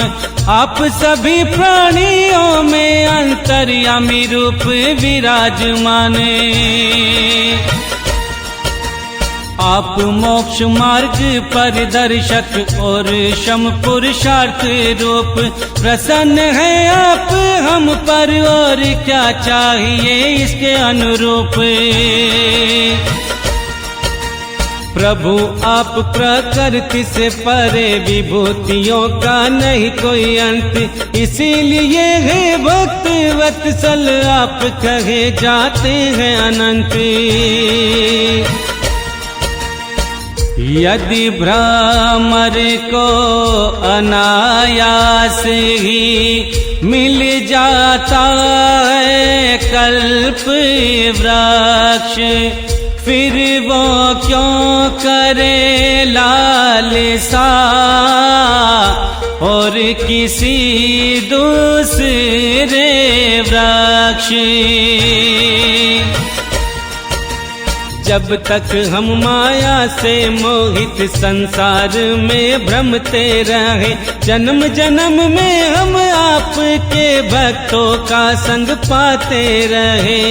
आप सभी प्राणियों में अंतर्यामी रूप विराजमान। आप मोक्ष मार्ग पर दर्शक और शम पुरुषार्थ रूप, प्रसन्न है आप हम पर और क्या चाहिए इसके अनुरूप। प्रभु आप प्रकृति से परे, विभूतियों का नहीं कोई अंत, इसीलिए है भक्त वत्सल आप कहे जाते हैं अनंत। यदि भ्रमर को अनायास ही मिल जाता है कल्प वृक्ष, फिर वो क्यों करे लालसा और किसी दूसरे वृक्ष। जब तक हम माया से मोहित संसार में भ्रमते रहे, जन्म जन्म में हम आपके भक्तों का संग पाते रहे।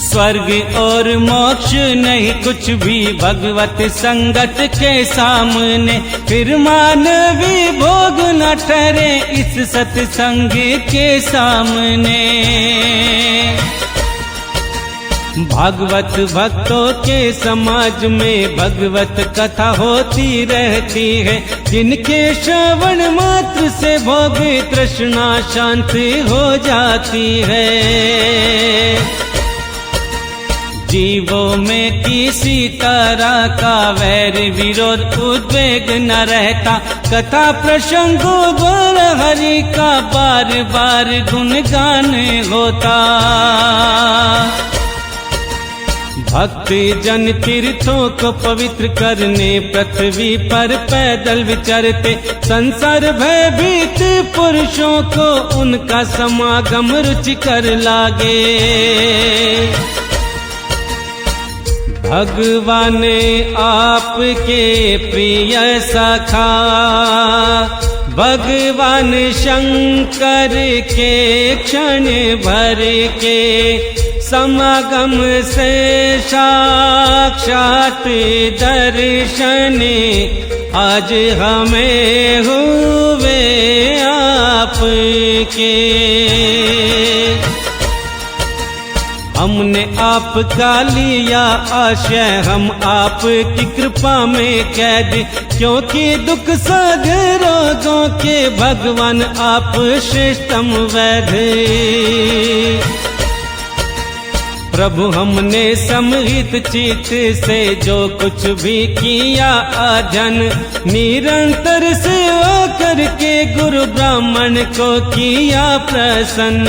स्वर्ग और मोक्ष नहीं कुछ भी भगवत संगत के सामने, फिर मानवी भोग न ठहरे इस सत्संग के सामने। भागवत भक्तों के समाज में भगवत कथा होती रहती है, जिनके श्रवण मात्र से भोग तृष्णा शांत हो जाती है। जीवों में किसी तरह का वैर विरोध उद्वेग न रहता, कथा प्रसंगों पर हरि का बार बार गुणगान होता। भक्त जन तीर्थों को पवित्र करने पृथ्वी पर पैदल विचरते, संसार भयभीत पुरुषों को उनका समागम रुचिकर लागे। भगवान आपके प्रिय सखा, भगवान शंकर के क्षण भर के समागम से साक्षात दर्शन आज हमें हुए आपके। हमने आपका लिया आश्रय, हम आपकी कृपा में कैद, क्योंकि दुख सागर रोगों के भगवान आप श्रेष्ठतम वैद्य। प्रभु हमने समहित चित्त से जो कुछ भी किया अध्ययन, निरंतर सेवा करके गुरु ब्राह्मण को किया प्रसन्न।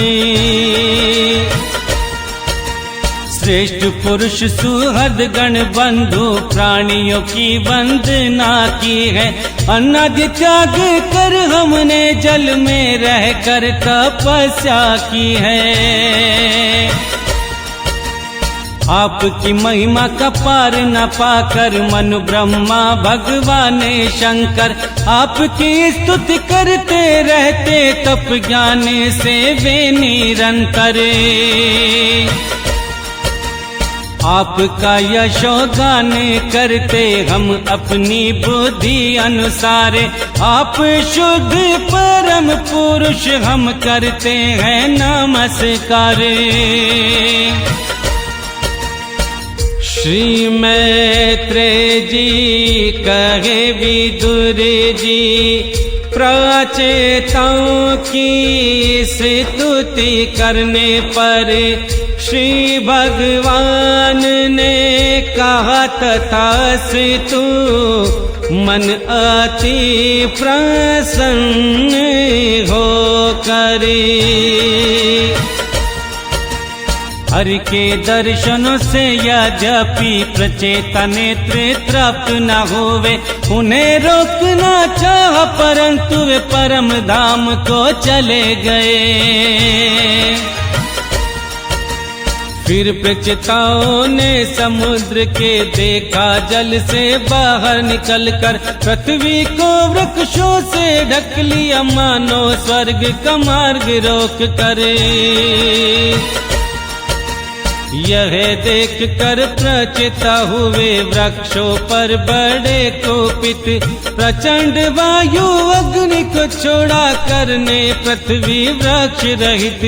श्रेष्ठ पुरुष सुहृद गण बंधु प्राणियों की वंदना की है, अनादि त्याग कर हमने जल में रह कर तपस्या की है। आपकी महिमा का पार न पाकर मनु ब्रह्मा भगवान शंकर आपकी स्तुति करते रहते, तप ज्ञान से वे निरंतर। आपका यशोगान करते हम अपनी बुद्धि अनुसार, आप शुद्ध परम पुरुष हम करते हैं नमस्कार। श्री मैत्रेय जी कहे विदुर जी, प्राचेताओं की स्तुति करने पर श्री भगवान ने कहा तथास्तु, मन अति प्रसन्न हो करे। हरि के दर्शनों से यद्यपि प्रचेता नेत्र तृप्त न होवे, उन्हें रोकना चाहा परंतु वे परम धाम को चले गए। फिर प्रचेताओं ने समुद्र के देखा जल से बाहर निकलकर, पृथ्वी को वृक्षों से ढक लिया मानो स्वर्ग का मार्ग रोक करे। यह देख कर प्रचेता हुए वृक्षों पर बड़े कोपित, प्रचंड वायु अग्नि को छोड़ा करने पृथ्वी वृक्ष रहित।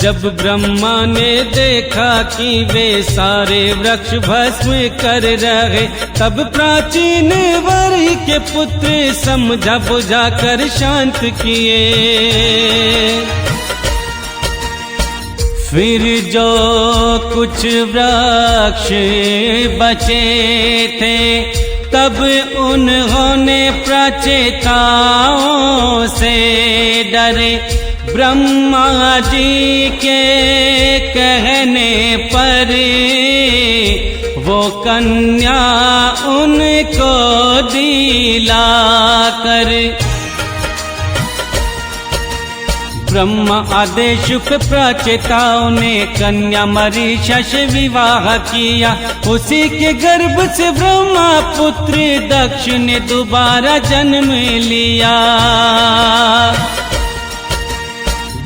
जब ब्रह्मा ने देखा कि वे सारे वृक्ष भस्म कर रहे, तब प्राचीन वरी के पुत्र समझा बुझा कर शांत किए। फिर जो कुछ वृक्ष बचे थे, तब उन्होंने प्रचेताओं से डरे, ब्रह्मा जी के कहने पर वो कन्या उनको दिला कर। ब्रह्मा आदेश पे प्रचेताओं ने कन्या मरीषा से विवाह किया, उसी के गर्भ से ब्रह्मा पुत्र दक्ष ने दोबारा जन्म लिया।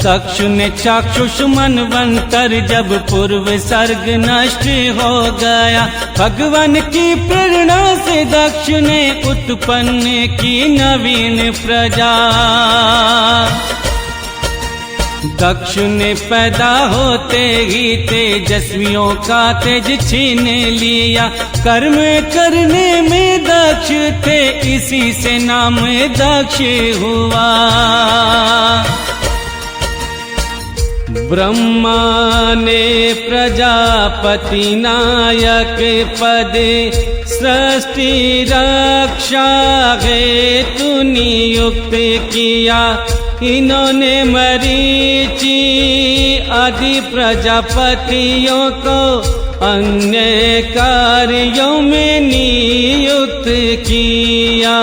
दक्ष ने चाक्षुष मनवंतर जब पूर्व सर्ग नष्ट हो गया, भगवान की प्रेरणा से दक्ष ने उत्पन्न की नवीन प्रजा। दक्ष ने पैदा होते ही तेजस्वियों का तेज छीन लिया। कर्म करने में दक्ष थे, इसी से नाम दक्ष हुआ। ब्रह्मा ने प्रजापति नायक पद सृष्टि रक्षा हेतु नियुक्त किया। इन्होंने मरीचि आदि प्रजापतियों को अन्य कार्यों में नियुक्त किया।